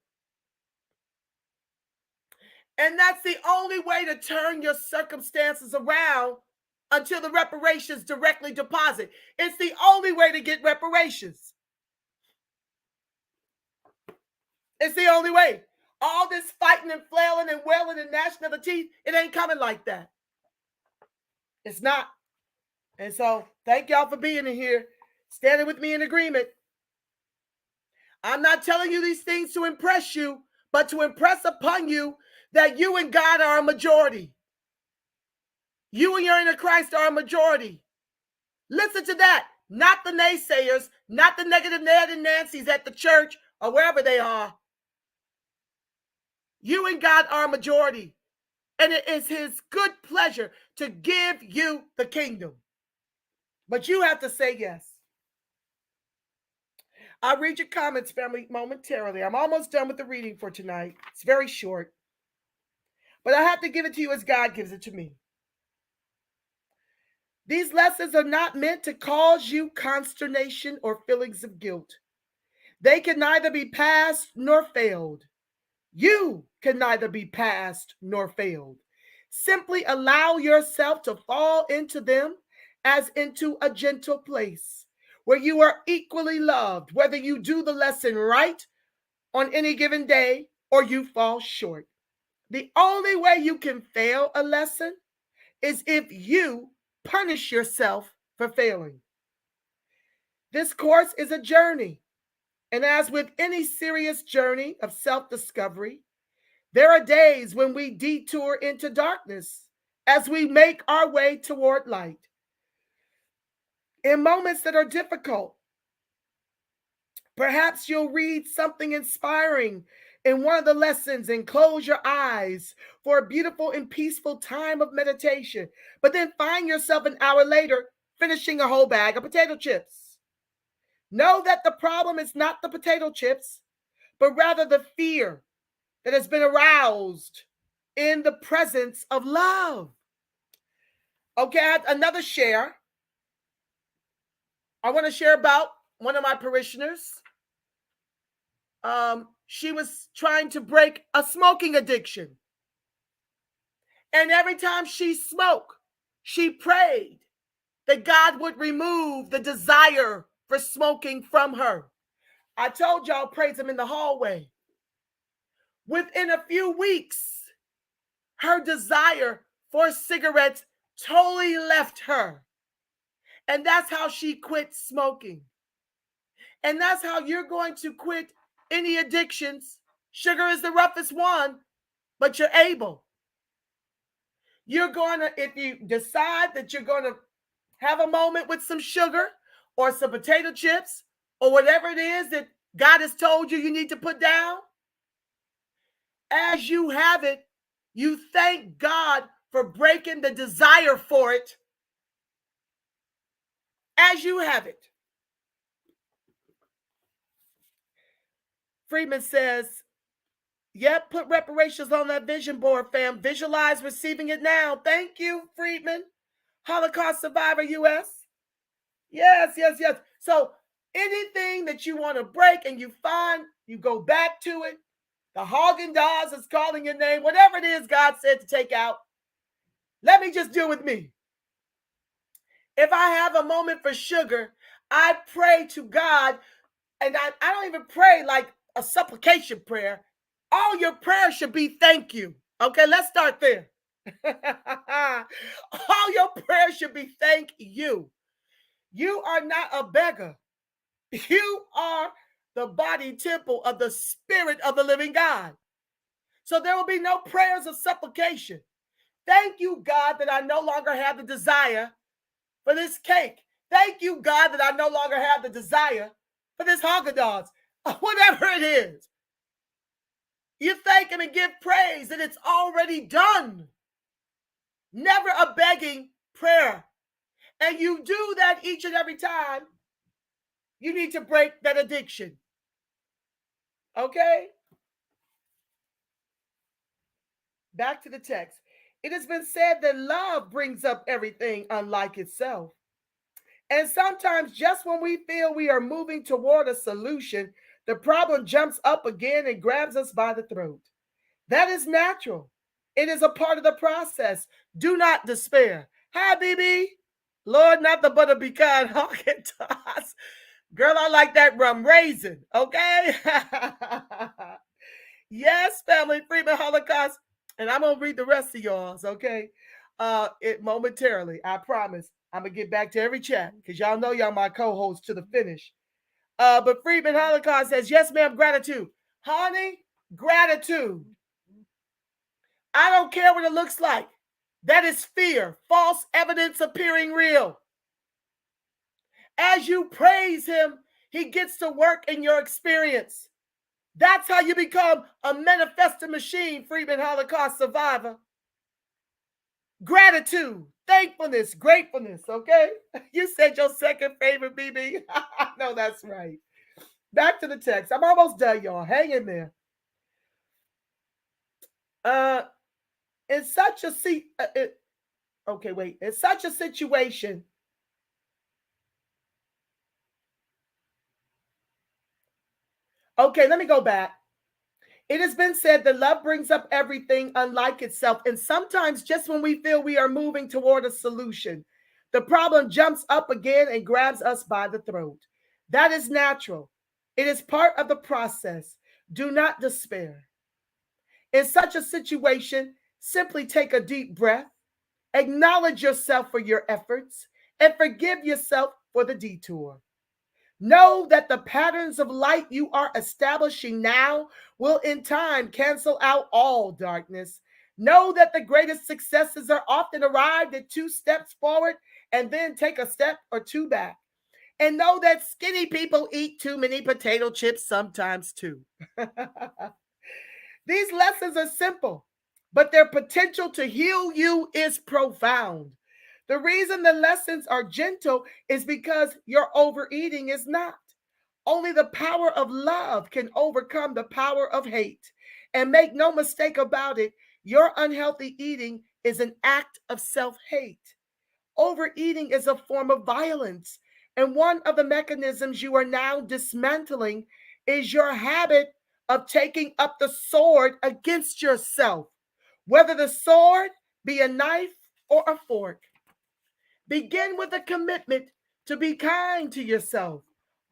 And that's the only way to turn your circumstances around until the reparations directly deposit. It's the only way to get reparations. It's the only way. All this fighting and flailing and wailing and gnashing of the teeth, it ain't coming like that. It's not. And so thank y'all for being in here, standing with me in agreement. I'm not telling you these things to impress you, but to impress upon you that you and God are a majority. You and your inner Christ are a majority. Listen to that. Not the naysayers, not the negative Ned and Nancy's at the church or wherever they are. You and God are a majority. And it is his good pleasure to give you the kingdom. But you have to say yes. I'll read your comments, family, momentarily. I'm almost done with the reading for tonight. It's very short. But I have to give it to you as God gives it to me. These lessons are not meant to cause you consternation or feelings of guilt. They can neither be passed nor failed. You can neither be passed nor failed. Simply allow yourself to fall into them as into a gentle place where you are equally loved, whether you do the lesson right on any given day or you fall short. The only way you can fail a lesson is if you punish yourself for failing. This course is a journey, and as with any serious journey of self-discovery, there are days when we detour into darkness as we make our way toward light. In moments that are difficult, perhaps you'll read something inspiring in one of the lessons and close your eyes for a beautiful and peaceful time of meditation, but then find yourself an hour later finishing a whole bag of potato chips. Know that the problem is not the potato chips, but rather the fear that has been aroused in the presence of love. Okay, I had another share. I want to share about one of my parishioners. She was trying to break a smoking addiction. And every time she smoked, she prayed that God would remove the desire for smoking from her. I told y'all, praise him in the hallway. Within a few weeks, her desire for cigarettes totally left her. And that's how she quit smoking. And that's how you're going to quit any addictions. Sugar is the roughest one, but you're able. You're going to, if you decide that you're going to have a moment with some sugar or some potato chips or whatever it is that God has told you need to put down, as you have it, you thank God for breaking the desire for it as you have it. Friedman says, yep, put reparations on that vision board, fam. Visualize receiving it now. Thank you, Friedman. Holocaust Survivor US. Yes. So anything that you want to break and you find, you go back to it. The Haagen-Dazs is calling your name. Whatever it is God said to take out, let me just deal with me. If I have a moment for sugar, I pray to God, and I don't even pray like a supplication prayer. All your prayers should be thank you. Okay, let's start there. All your prayers should be thank you. You are not a beggar. You are the body temple of the Spirit of the living God. So there will be no prayers of supplication. Thank you, God, that I no longer have the desire for this cake. Thank you, God, that I no longer have the desire for this Haagen-Dazs, whatever it is. You thank him and give praise that it's already done. Never a begging prayer. And you do that each and every time you need to break that addiction. Okay? Back to the text. It has been said that love brings up everything unlike itself. And sometimes just when we feel we are moving toward a solution, the problem jumps up again and grabs us by the throat. That is natural. It is a part of the process. Do not despair. Hi, BB. Lord, not the butter pecan Haagen-Dazs. Girl, I like that rum raisin, okay? Yes, family, Freeman Holocaust. And I'm going to read the rest of y'all's, okay? It momentarily, I promise. I'm going to get back to every chat because y'all know y'all my co-host to the finish. But Freeman Holocaust says, yes, ma'am, gratitude. Honey, gratitude. I don't care what it looks like. That is fear, false evidence appearing real. As you praise him, he gets to work in your experience. That's how you become a manifesting machine, Freeman Holocaust survivor. Gratitude, thankfulness, gratefulness, okay? You said your second favorite, BB. No, that's right. Back to the text. I'm almost done, y'all. Hang in there. In such a situation, okay, let me go back. It has been said that love brings up everything unlike itself. And sometimes just when we feel we are moving toward a solution, the problem jumps up again and grabs us by the throat. That is natural. It is part of the process. Do not despair. In such a situation, simply take a deep breath, acknowledge yourself for your efforts, and forgive yourself for the detour. Know that the patterns of light you are establishing now will in time cancel out all darkness. Know that the greatest successes are often arrived at 2 steps forward and then take a step or 2 back. And know that skinny people eat too many potato chips sometimes too. These lessons are simple, but their potential to heal you is profound. The reason the lessons are gentle is because your overeating is not. Only the power of love can overcome the power of hate. And make no mistake about it, Your unhealthy eating is an act of self-hate. Overeating is a form of violence. And one of the mechanisms you are now dismantling is your habit of taking up the sword against yourself, whether the sword be a knife or a fork. Begin with a commitment to be kind to yourself.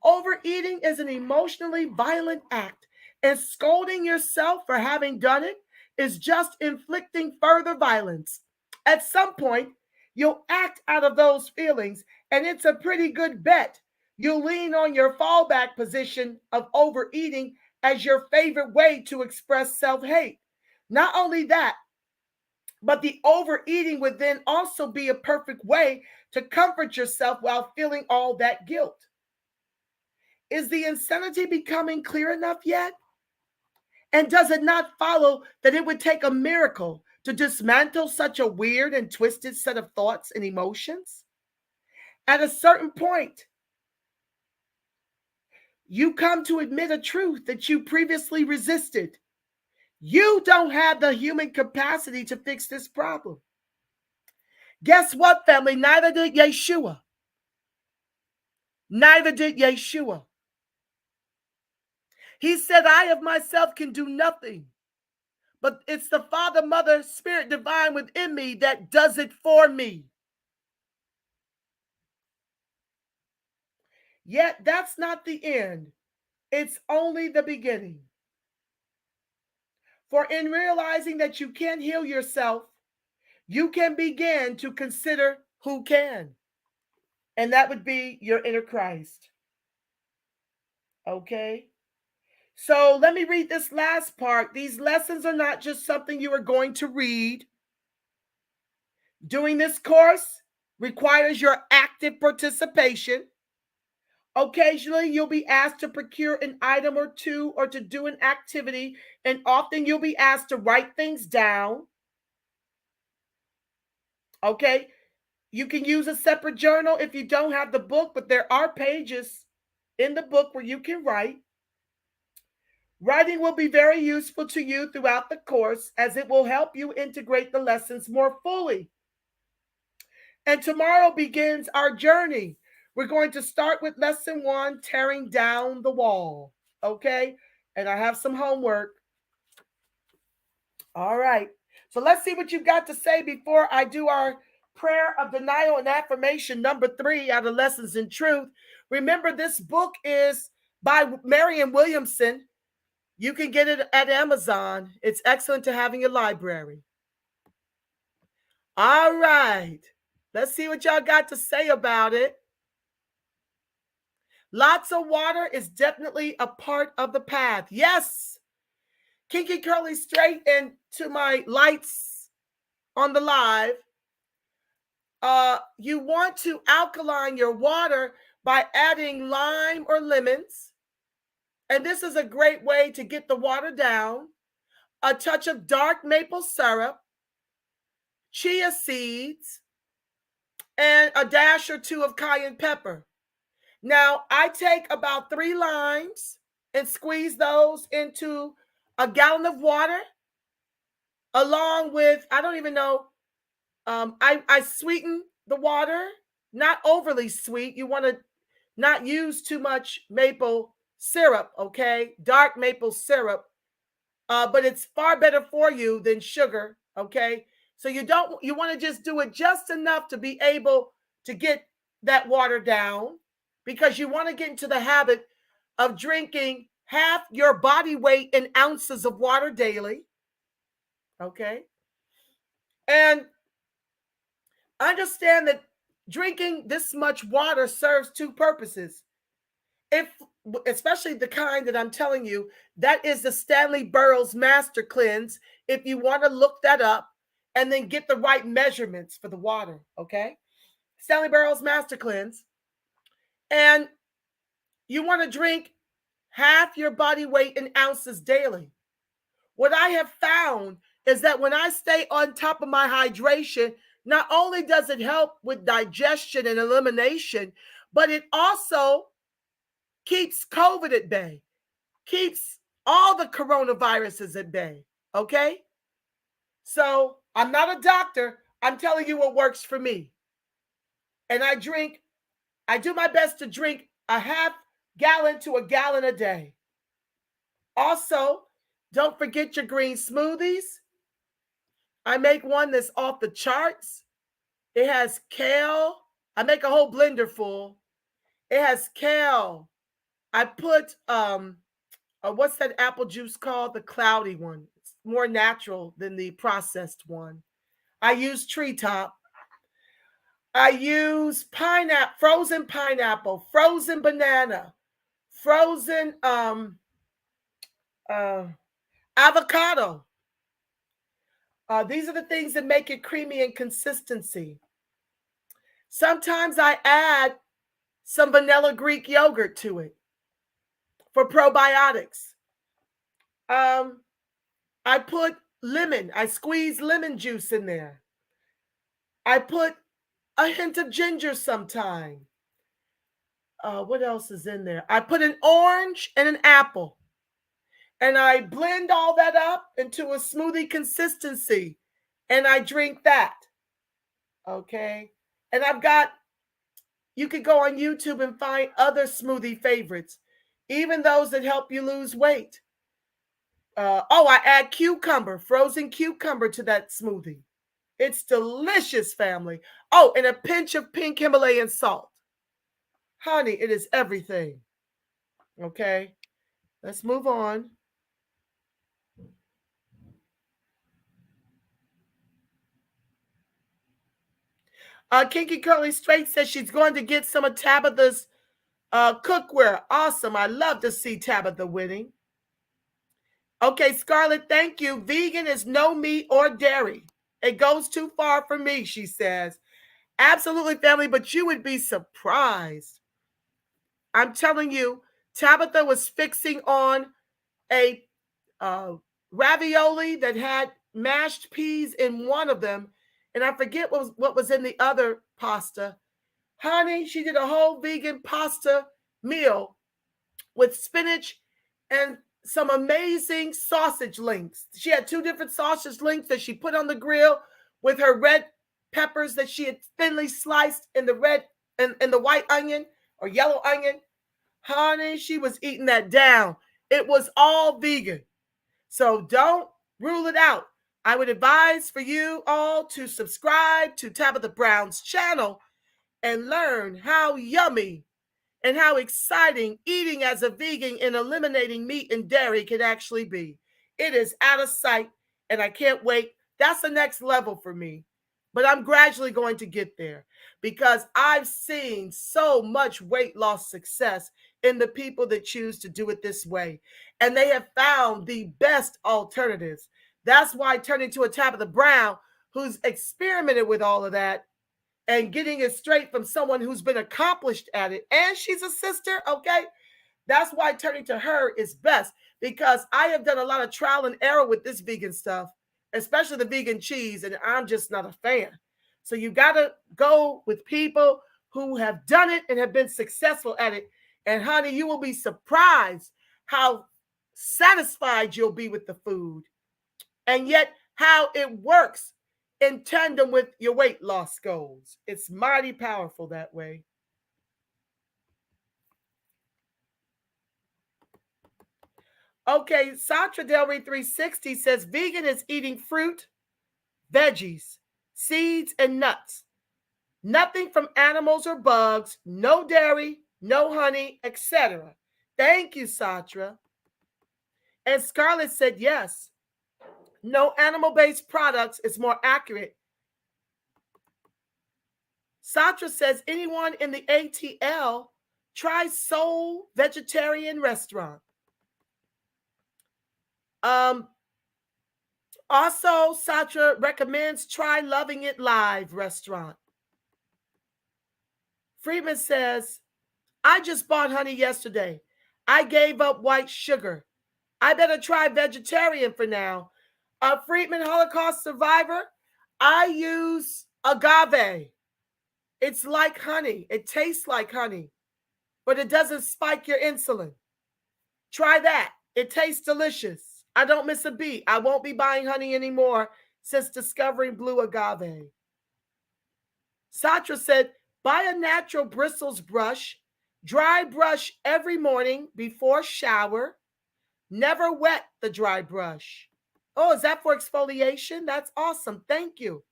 Overeating is an emotionally violent act, and scolding yourself for having done it is just inflicting further violence. At some point, you'll act out of those feelings, and it's a pretty good bet you'll lean on your fallback position of overeating as your favorite way to express self hate. Not only that, but the overeating would then also be a perfect way to comfort yourself while feeling all that guilt. Is the insanity becoming clear enough yet? And does it not follow that it would take a miracle to dismantle such a weird and twisted set of thoughts and emotions? At a certain point, you come to admit a truth that you previously resisted. You don't have the human capacity to fix this problem. Guess what, family? Neither did Yeshua. Neither did Yeshua. He said, I of myself can do nothing, but it's the Father, Mother, Spirit divine within me that does it for me. Yet that's not the end. It's only the beginning. For in realizing that you can't heal yourself, you can begin to consider who can. And that would be your inner Christ. Okay? So let me read this last part. These lessons are not just something you are going to read. Doing this course requires your active participation. Occasionally, you'll be asked to procure an item or two or to do an activity, and often you'll be asked to write things down. Okay? You can use a separate journal if you don't have the book, but there are pages in the book where you can write. Writing will be very useful to you throughout the course as it will help you integrate the lessons more fully. And tomorrow begins our journey. We're going to start with lesson 1, tearing down the wall. Okay? And I have some homework. All right. So let's see what you've got to say before I do our prayer of denial and affirmation number 3 out of Lessons in Truth. Remember, this book is by Marianne Williamson. You can get it at Amazon. It's excellent to have in your library. All right. Let's see what y'all got to say about it. Lots of water is definitely a part of the path. Yes. Kinky Curly Straight, and to my lights on the live. You want to alkaline your water by adding lime or lemons. And this is a great way to get the water down. A touch of dark maple syrup, chia seeds, and a dash or 2 of cayenne pepper. Now, I take about 3 limes and squeeze those into a gallon of water, along with, I don't even know, I sweeten the water, not overly sweet. You want to not use too much maple syrup, okay? Dark maple syrup, but it's far better for you than sugar, okay? So you want to just do it just enough to be able to get that water down, because you want to get into the habit of drinking half your body weight in ounces of water daily, okay? And understand that drinking this much water serves 2 purposes. Especially the kind that I'm telling you, that is the Stanley Burroughs Master Cleanse. If you want to look that up and then get the right measurements for the water, okay? Stanley Burroughs Master Cleanse. And you want to drink half your body weight in ounces daily. What I have found is that when I stay on top of my hydration, not only does it help with digestion and elimination, but it also keeps COVID at bay, keeps all the coronaviruses at bay, okay? So I'm not a doctor. I'm telling you what works for me. And I do my best to drink a half gallon to a gallon a day. Also, don't forget your green smoothies. I make one that's off the charts. It has kale. I make a whole blender full. It has kale. I put what's that apple juice called? The cloudy one. It's more natural than the processed one. I use treetop. I use frozen pineapple, frozen banana, frozen uh, avocado. These are the things that make it creamy in consistency. Sometimes I add some vanilla Greek yogurt to it for probiotics. I put lemon. I squeeze lemon juice in there. I put a hint of ginger sometime. What else is in there? I put an orange and an apple. And I blend all that up into a smoothie consistency. And I drink that. Okay. And you could go on YouTube and find other smoothie favorites, even those that help you lose weight. I add cucumber, frozen cucumber to that smoothie. It's delicious, family. Oh, and a pinch of pink Himalayan salt. Honey, it is everything. Okay, let's move on. Kinky Curly Straight says she's going to get some of Tabitha's cookware. Awesome. I love to see Tabitha winning. Okay, Scarlett, thank you. Vegan is no meat or dairy. It goes too far for me, she says. Absolutely, family, but you would be surprised. I'm telling you, Tabitha was fixing on a ravioli that had mashed peas in one of them, and I forget what was in the other pasta. Honey, she did a whole vegan pasta meal with spinach and some amazing sausage links. She had 2 different sausage links that she put on the grill with her red peppers that she had thinly sliced in the red and the white onion or yellow onion. Honey, she was eating that down. It was all vegan. So don't rule it out. I would advise for you all to subscribe to Tabitha Brown's channel and learn how yummy and how exciting eating as a vegan and eliminating meat and dairy can actually be. It is out of sight, and I can't wait. That's the next level for me. But I'm gradually going to get there because I've seen so much weight loss success in the people that choose to do it this way. And they have found the best alternatives. That's why turning to a Tabitha Brown, who's experimented with all of that, and getting it straight from someone who's been accomplished at it. And she's a sister, okay? That's why turning to her is best, because I have done a lot of trial and error with this vegan stuff, especially the vegan cheese, and I'm just not a fan. So you got to go with people who have done it and have been successful at it. And honey, you will be surprised how satisfied you'll be with the food, and yet how it works in tandem with your weight loss goals. It's mighty powerful that way. Okay, Satra Delray 360 says vegan is eating fruit, veggies, seeds, and nuts. Nothing from animals or bugs, no dairy, no honey, etc. Thank you, Satra. And Scarlett said yes. No animal-based products is more accurate. Satra says anyone in the ATL try Soul Vegetarian Restaurant. Also, Satra recommends try Loving It Live restaurant. Friedman says, I just bought honey yesterday. I gave up white sugar. I better try vegetarian for now. Friedman, Holocaust survivor, I use agave. It's like honey. It tastes like honey, but it doesn't spike your insulin. Try that. It tastes delicious. I don't miss a beat. I won't be buying honey anymore since discovering blue agave. Satra said, buy a natural bristles brush, dry brush every morning before shower. Never wet the dry brush. Oh, is that for exfoliation? That's awesome. Thank you.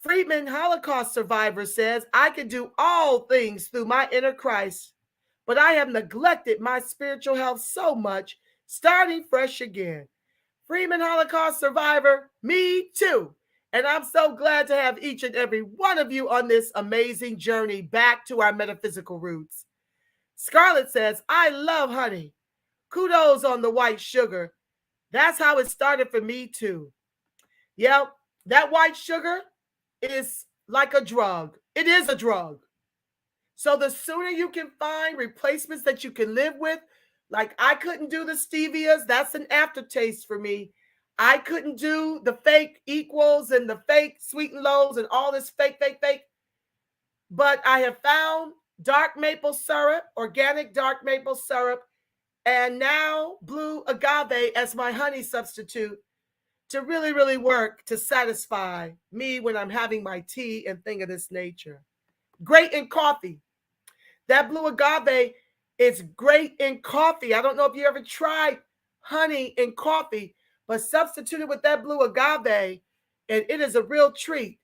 Friedman, Holocaust survivor, says, I can do all things through my inner Christ, but I have neglected my spiritual health so much, starting fresh again. Friedman, Holocaust survivor, me too. And I'm so glad to have each and every one of you on this amazing journey back to our metaphysical roots. Scarlett says, I love honey. Kudos on the white sugar. That's how it started for me too. Yep, that white sugar is like a drug. It is a drug. So the sooner you can find replacements that you can live with, like I couldn't do the stevias, that's an aftertaste for me. I couldn't do the fake equals and the fake sweet and lows and all this fake. But I have found dark maple syrup, organic dark maple syrup, and now blue agave as my honey substitute to really, really work to satisfy me when I'm having my tea and thing of this nature. Great in coffee. That blue agave is great in coffee. I don't know if you ever tried honey in coffee, but substitute it with that blue agave, and it is a real treat.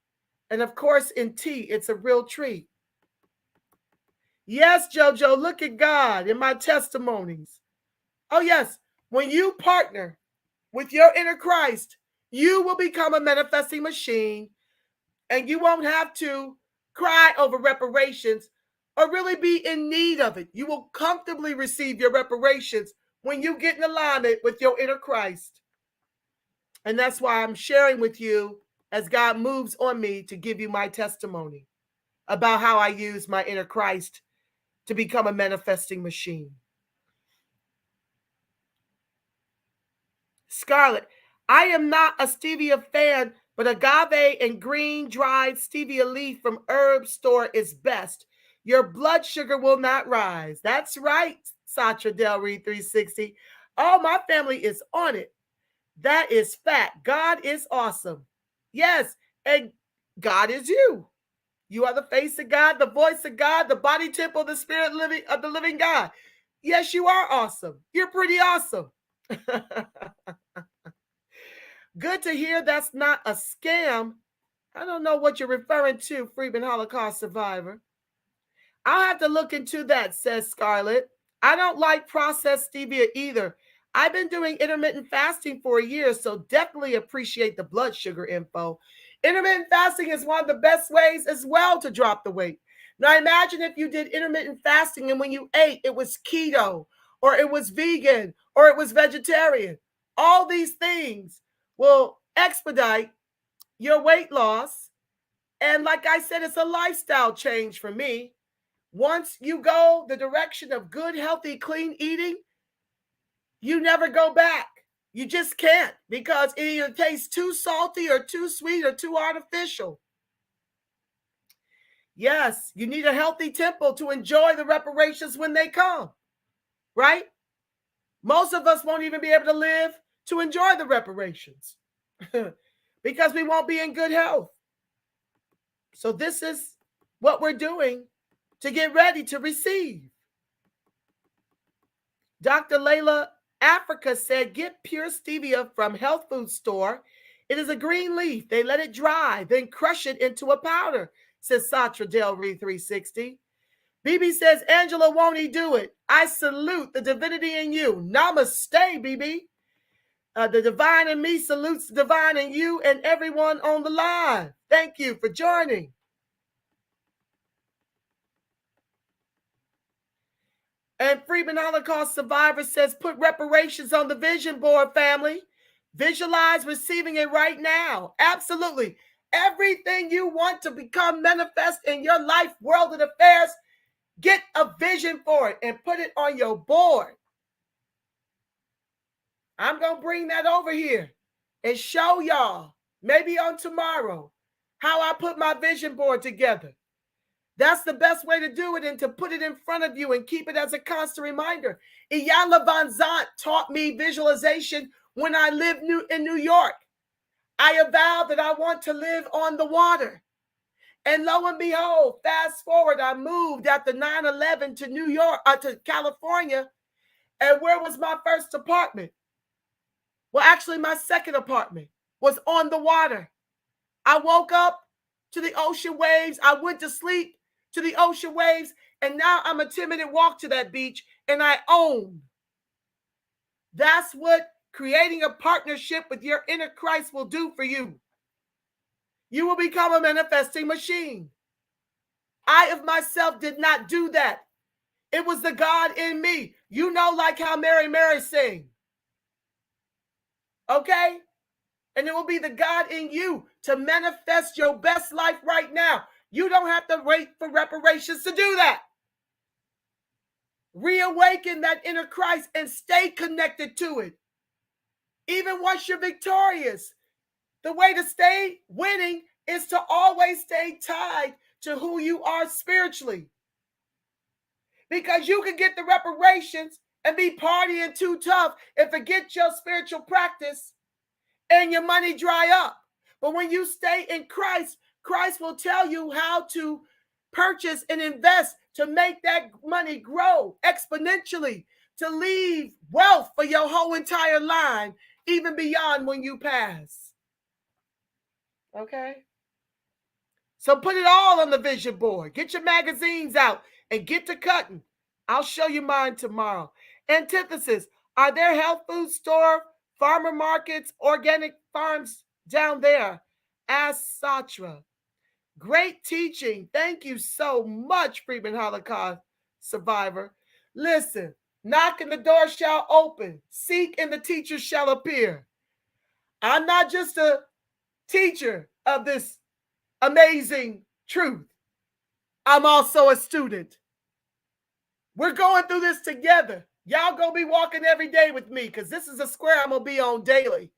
And of course, in tea, it's a real treat. Yes, JoJo, look at God in my testimonies. Oh, yes, when you partner with your inner Christ, you will become a manifesting machine, and you won't have to cry over reparations or really be in need of it. You will comfortably receive your reparations when you get in alignment with your inner Christ. And that's why I'm sharing with you as God moves on me to give you my testimony about how I use my inner Christ to become a manifesting machine. Scarlett, I am not a stevia fan, but agave and green dried stevia leaf from herb store is best. Your blood sugar will not rise. That's right, Satra Del Reed 360. Oh, my family is on it. That is fact. God is awesome. Yes, and God is you. You are the face of God, the voice of God, the body temple, the spirit living of the living God. Yes, you are awesome. You're pretty awesome. Good to hear that's not a scam. I don't know what you're referring to, Freeman Holocaust survivor. I'll have to look into that, says Scarlett. I don't like processed stevia either. I've been doing intermittent fasting for a year, so definitely appreciate the blood sugar info. Intermittent fasting is one of the best ways as well to drop the weight. Now imagine if you did intermittent fasting and when you ate, it was keto, or it was vegan, or it was vegetarian. All these things will expedite your weight loss. And like I said, it's a lifestyle change for me. Once you go the direction of good, healthy, clean eating, you never go back. You just can't, because it either tastes too salty or too sweet or too artificial. Yes, you need a healthy temple to enjoy the reparations when they come, right? Most of us won't even be able to live to enjoy the reparations because we won't be in good health. So this is what we're doing to get ready to receive. Dr. Layla Africa said, get pure stevia from health food store. It is a green leaf. They let it dry, then crush it into a powder, says Satra Del Reed 360. BB says, Angela, won't he do it? I salute the divinity in you. Namaste, BB. The divine in me salutes the divine in you and everyone on the line. Thank you for joining. And Freeman Holocaust survivor says, put reparations on the vision board, family. Visualize receiving it right now. Absolutely. Everything you want to become manifest in your life, world, and affairs, get a vision for it and put it on your board. I'm going to bring that over here and show y'all, maybe on tomorrow, how I put my vision board together. That's the best way to do it, and to put it in front of you and keep it as a constant reminder. Iyanla Van Zant taught me visualization when I lived in New York. I avowed that I want to live on the water. And lo and behold, fast forward, I moved after 9/11 to New York, to California. And where was my first apartment? Well, actually, my second apartment was on the water. I woke up to the ocean waves. I went to sleep to the ocean waves. And now I'm a 10-minute walk to that beach, and I own. That's what creating a partnership with your inner Christ will do for you. You will become a manifesting machine. I of myself did not do that. It was the God in me. You know, like how Mary sing. Okay? And it will be the God in you to manifest your best life right now. You don't have to wait for reparations to do that. Reawaken that inner Christ and stay connected to it. Even once you're victorious, the way to stay winning is to always stay tied to who you are spiritually. Because you can get the reparations and be partying too tough and forget your spiritual practice and your money dry up. But when you stay in Christ, Christ will tell you how to purchase and invest to make that money grow exponentially, to leave wealth for your whole entire line, even beyond when you pass. Okay? So put it all on the vision board. Get your magazines out and get to cutting. I'll show you mine tomorrow. Antithesis. Are there health food store, farmer markets, organic farms down there? Ask Satra. Great teaching. Thank you so much, Freeman Holocaust survivor. Listen, knock and the door shall open. Seek and the teacher shall appear. I'm not just a teacher of this amazing truth. I'm also a student. We're going through this together. Y'all gonna be walking every day with me because this is a square I'm gonna be on daily.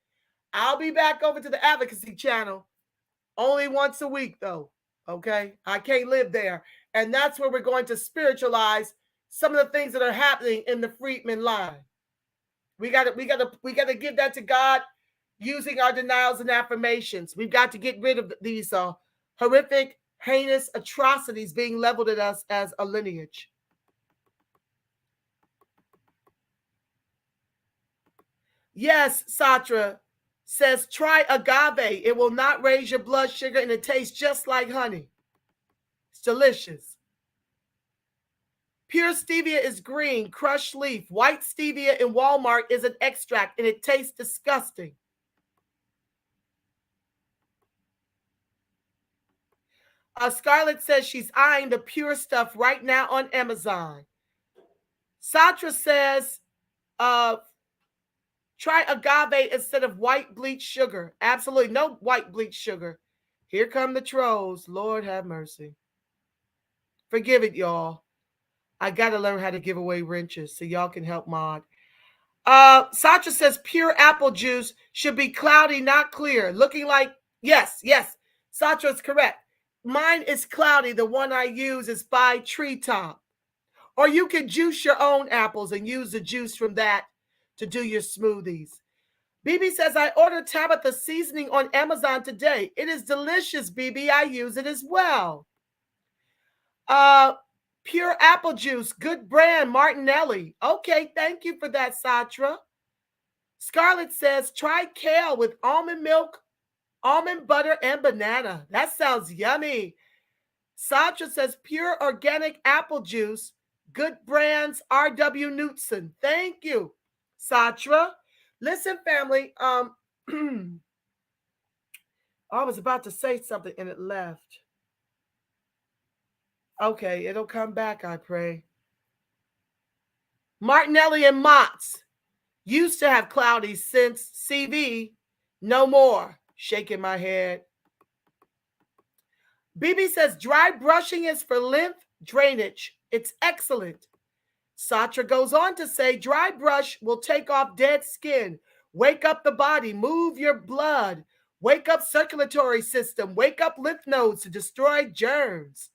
I'll be back over to the advocacy channel only once a week though. Okay, I can't live there, and that's where we're going to spiritualize some of the things that are happening in the Freedman line. We gotta give that to God using our denials and affirmations. We've got to get rid of these horrific, heinous atrocities being leveled at us as a lineage. Yes, Satra says, try agave. It will not raise your blood sugar, and it tastes just like honey. It's delicious. Pure stevia is green, crushed leaf. White stevia in Walmart is an extract, and it tastes disgusting. Scarlett says she's eyeing the pure stuff right now on Amazon. Satra says, try agave instead of white bleach sugar. Absolutely no white bleach sugar. Here come the trolls. Lord have mercy. Forgive it, y'all. I got to learn how to give away wrenches so y'all can help Mod. Satra says pure apple juice should be cloudy, not clear. Looking like, yes. Satra is correct. Mine is cloudy. The one I use is by Treetop. Or you can juice your own apples and use the juice from that to do your smoothies. BB says, I ordered Tabitha seasoning on Amazon today. It is delicious, BB. I use it as well. Pure apple juice, good brand, Martinelli. Okay, thank you for that, Satra. Scarlett says, try kale with almond milk, almond butter, and banana. That sounds yummy. Satra says, pure organic apple juice, good brands, R.W. Knudsen. Thank you, Satra. Listen, family, I was about to say something and it left. Okay, it'll come back, I pray. Martinelli and Mott's used to have cloudy since CV. No more. Shaking my head. BB says dry brushing is for lymph drainage. It's excellent. Satra goes on to say dry brush will take off dead skin, wake up the body, move your blood, wake up circulatory system, wake up lymph nodes to destroy germs.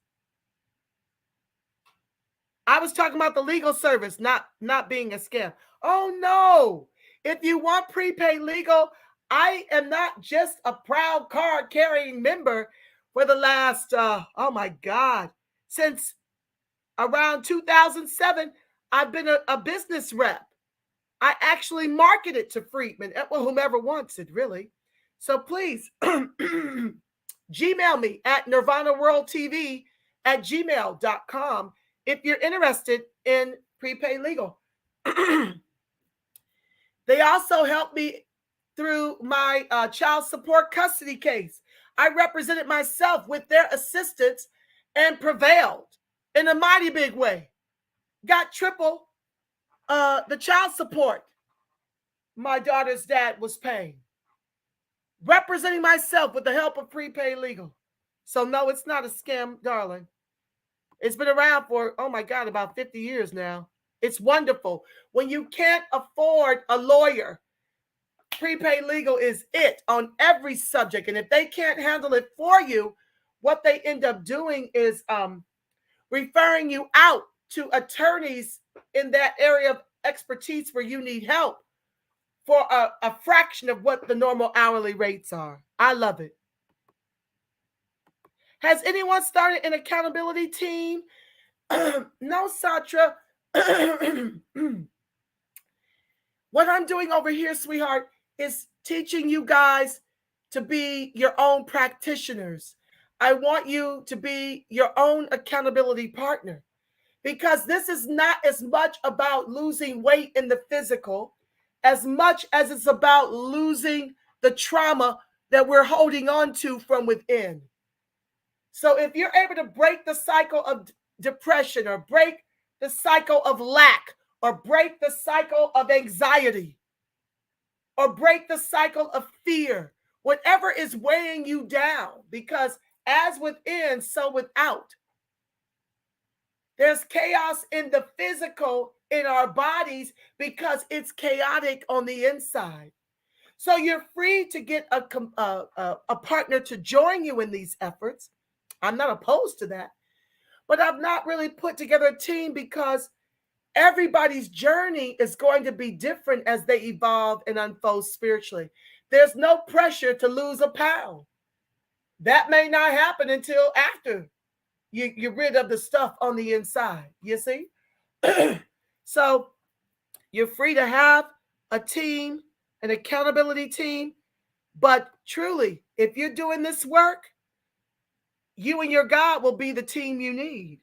I was talking about the legal service not being a scam. Oh no. If you want prepaid legal, I am not just a proud card carrying member for the last, oh my God, since around 2007, I've been a business rep. I actually market it to Friedman, well, whomever wants it, really. So please Gmail me at nirvanaworldtv at gmail.com if you're interested in prepaid legal. They also helped me through my child support custody case. I represented myself with their assistance and prevailed in a mighty big way. Got triple the child support my daughter's dad was paying. Representing myself with the help of prepaid legal. So no, it's not a scam, darling. It's been around for, oh my God, about 50 years now. It's wonderful. When you can't afford a lawyer, prepaid legal is it on every subject. And if they can't handle it for you, what they end up doing is referring you out to attorneys in that area of expertise where you need help for a fraction of what the normal hourly rates are. I love it. Has anyone started an accountability team? No, Satra. What I'm doing over here, sweetheart, is teaching you guys to be your own practitioners. I want you to be your own accountability partner, because this is not as much about losing weight in the physical as much as it's about losing the trauma that we're holding on to from within. So if you're able to break the cycle of depression, or break the cycle of lack, or break the cycle of anxiety, or break the cycle of fear, whatever is weighing you down, because as within, so without. There's chaos in the physical in our bodies because it's chaotic on the inside. So you're free to get a partner to join you in these efforts. I'm not opposed to that, but I've not really put together a team because everybody's journey is going to be different as they evolve and unfold spiritually. There's no pressure to lose a pound. That may not happen until after you're rid of the stuff on the inside, you see? So you're free to have a team, an accountability team, but truly, if you're doing this work, you and your God will be the team you need.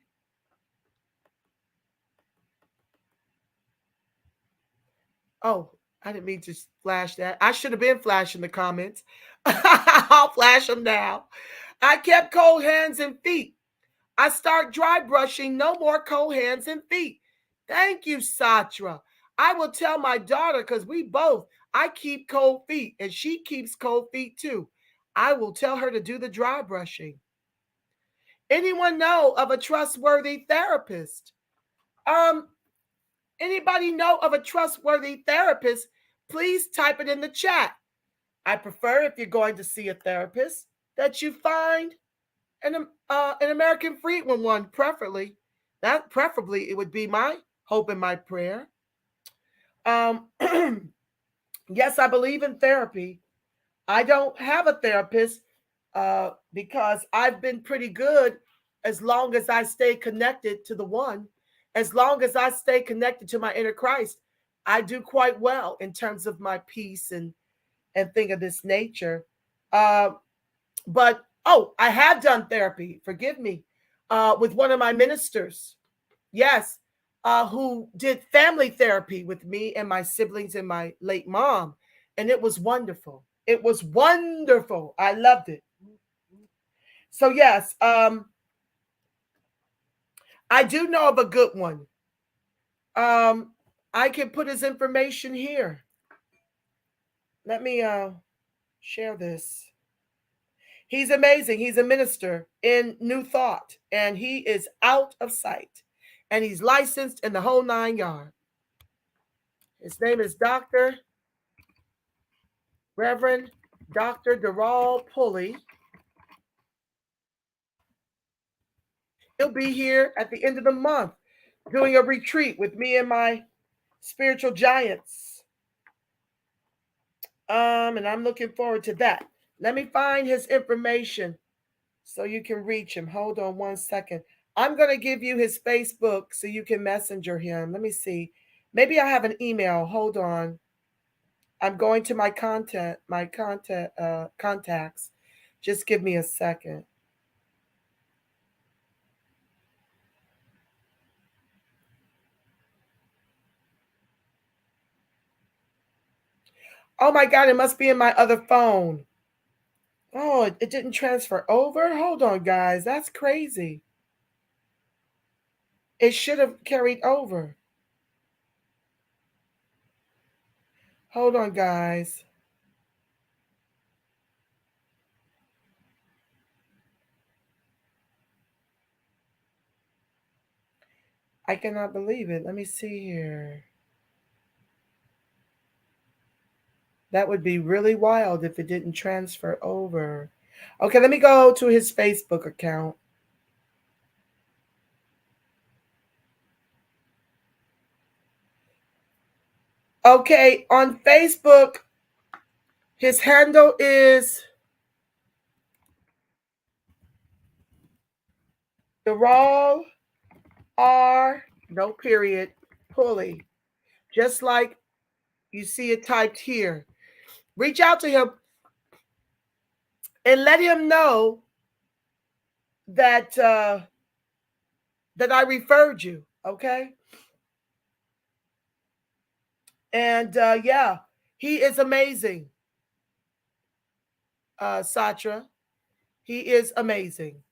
Oh, I didn't mean to flash that. I should have been flashing the comments. I'll flash them now. I kept cold hands and feet. I start dry brushing, no more cold hands and feet. Thank you, Satra. I will tell my daughter, because I keep cold feet and she keeps cold feet too. I will tell her to do the dry brushing. Anyone know of a trustworthy therapist? Anybody know of a trustworthy therapist? Please type it in the chat. I prefer, if you're going to see a therapist, that you find an American Friedman one, preferably. Preferably, it would be my hope and my prayer. Yes, I believe in therapy. I don't have a therapist because I've been pretty good as long as I stay connected to the one. As long as I stay connected to my inner Christ, I do quite well in terms of my peace and thing of this nature. But I have done therapy, forgive me, with one of my ministers. Yes, who did family therapy with me and my siblings and my late mom. And it was wonderful. It was wonderful. I loved it. So yes, I do know of a good one. I can put his information here. Let me share this. He's amazing. He's a minister in New Thought, and he is out of sight. And he's licensed in the whole 9 yards. His name is Reverend Dr. Deral Pulley. He'll be here at the end of the month doing a retreat with me and my spiritual giants. And I'm looking forward to that. Let me find his information so you can reach him. Hold on one second. I'm going to give you his Facebook so you can messenger him. Let me see. Maybe I have an email. Hold on. I'm going to my contacts. Just give me a second. Oh my God, it must be in my other phone. Oh, it didn't transfer over? Hold on, guys. That's crazy. It should have carried over. Hold on, guys. I cannot believe it. Let me see here. That would be really wild if it didn't transfer over. Okay, let me go to his Facebook account. Okay, on Facebook, his handle is Deral R, no period, Pulley. Just like you see it typed here. Reach out to him and let him know that that I referred you. Okay, and yeah, he is amazing, Satra. He is amazing.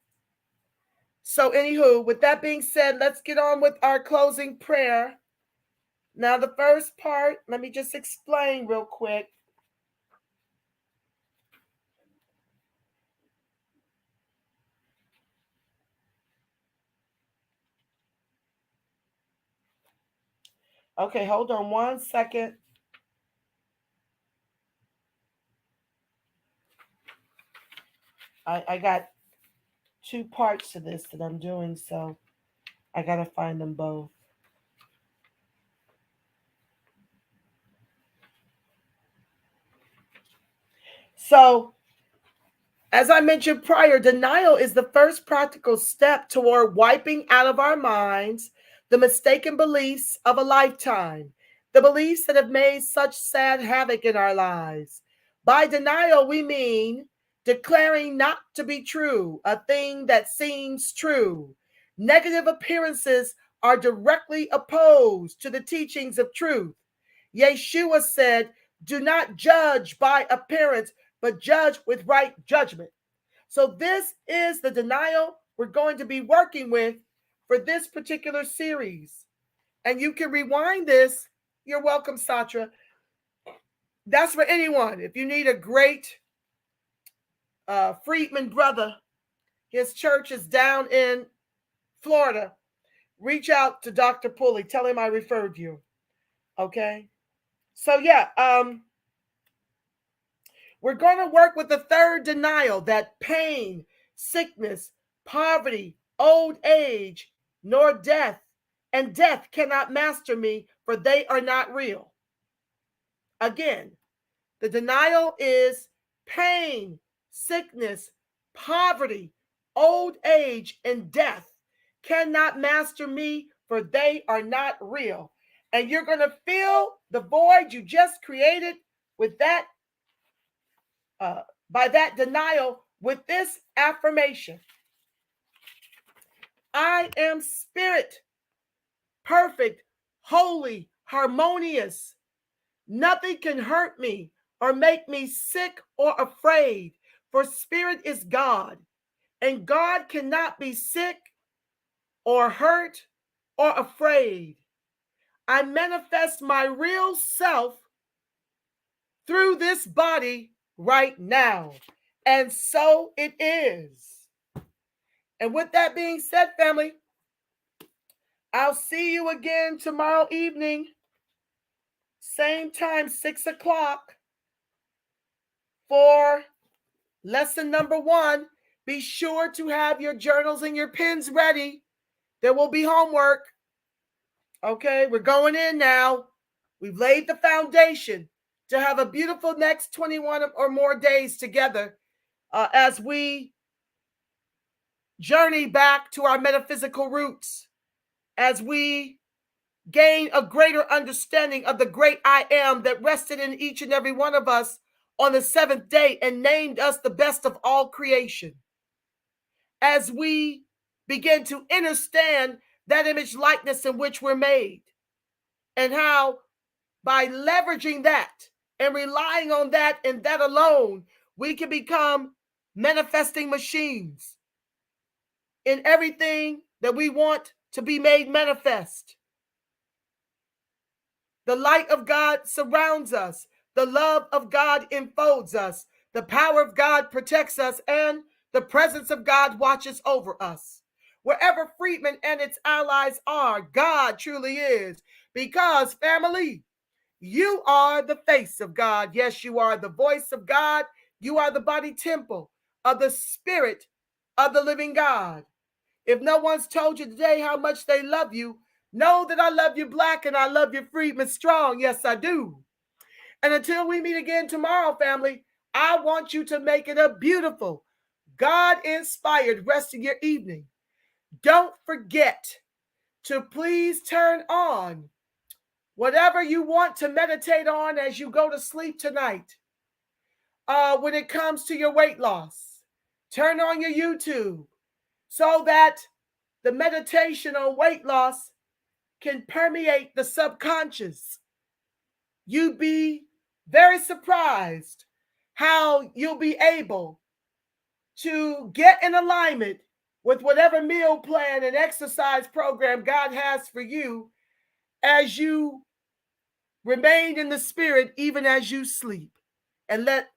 So, anywho, with that being said, let's get on with our closing prayer. Now, the first part, let me just explain real quick. Okay, hold on one second. I got two parts to this that I'm doing, so I got to find them both. So, as I mentioned prior, denial is the first practical step toward wiping out of our minds the mistaken beliefs of a lifetime, the beliefs that have made such sad havoc in our lives. By denial, we mean declaring not to be true a thing that seems true. Negative appearances are directly opposed to the teachings of truth. Yeshua said, "Do not judge by appearance, but judge with right judgment." So this is the denial we're going to be working with for this particular series. And you can rewind this. You're welcome, Satra. That's for anyone. If you need a great Friedman brother, his church is down in Florida. Reach out to Dr. Pulley. Tell him I referred you. Okay. So yeah, we're going to work with the third denial, that pain, sickness, poverty, old age, nor death, and death cannot master me, for they are not real. Again, the denial is pain, sickness, poverty, old age, and death cannot master me, for they are not real. And you're going to fill the void you just created with that by that denial with this affirmation: I am spirit, perfect, holy, harmonious. Nothing can hurt me or make me sick or afraid, for spirit is God, and God cannot be sick or hurt or afraid. I manifest my real self through this body right now. And so it is. And with that being said, family, I'll see you again tomorrow evening, same time, 6 o'clock, for lesson number 1. Be sure to have your journals and your pens ready. There will be homework. Okay, we're going in now. We've laid the foundation. to have a beautiful next 21 or more days together as we journey back to our metaphysical roots, as we gain a greater understanding of the great I am that rested in each and every one of us on the seventh day and named us the best of all creation. As we begin to understand that image likeness in which we're made, and how by leveraging that and relying on that and that alone, we can become manifesting machines in everything that we want to be made manifest. The light of God surrounds us. The love of God enfolds us. The power of God protects us, and the presence of God watches over us. Wherever Friedman and its allies are, God truly is. Because, family, you are the face of God. Yes, you are the voice of God. You are the body temple of the Spirit of the living God. If no one's told you today how much they love you, know that I love you black and I love you Friedman strong. Yes, I do. And until we meet again tomorrow, family, I want you to make it a beautiful, God-inspired rest of your evening. Don't forget to please turn on whatever you want to meditate on as you go to sleep tonight. When it comes to your weight loss, turn on your YouTube so that the meditation on weight loss can permeate the subconscious. You'd be very surprised how you'll be able to get in alignment with whatever meal plan and exercise program God has for you as you remain in the spirit even as you sleep, and let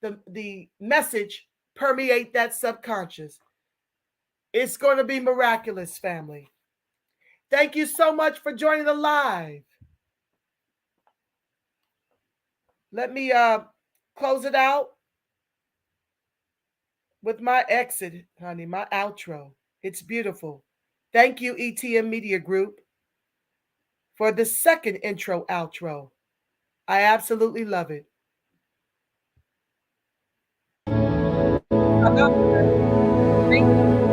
the message permeate that subconscious. It's going to be miraculous, family. Thank you so much for joining the live. Let me close it out with my exit, honey, my outro. It's beautiful. Thank you, ETM Media Group, for the second intro outro. I absolutely love it. Thank you.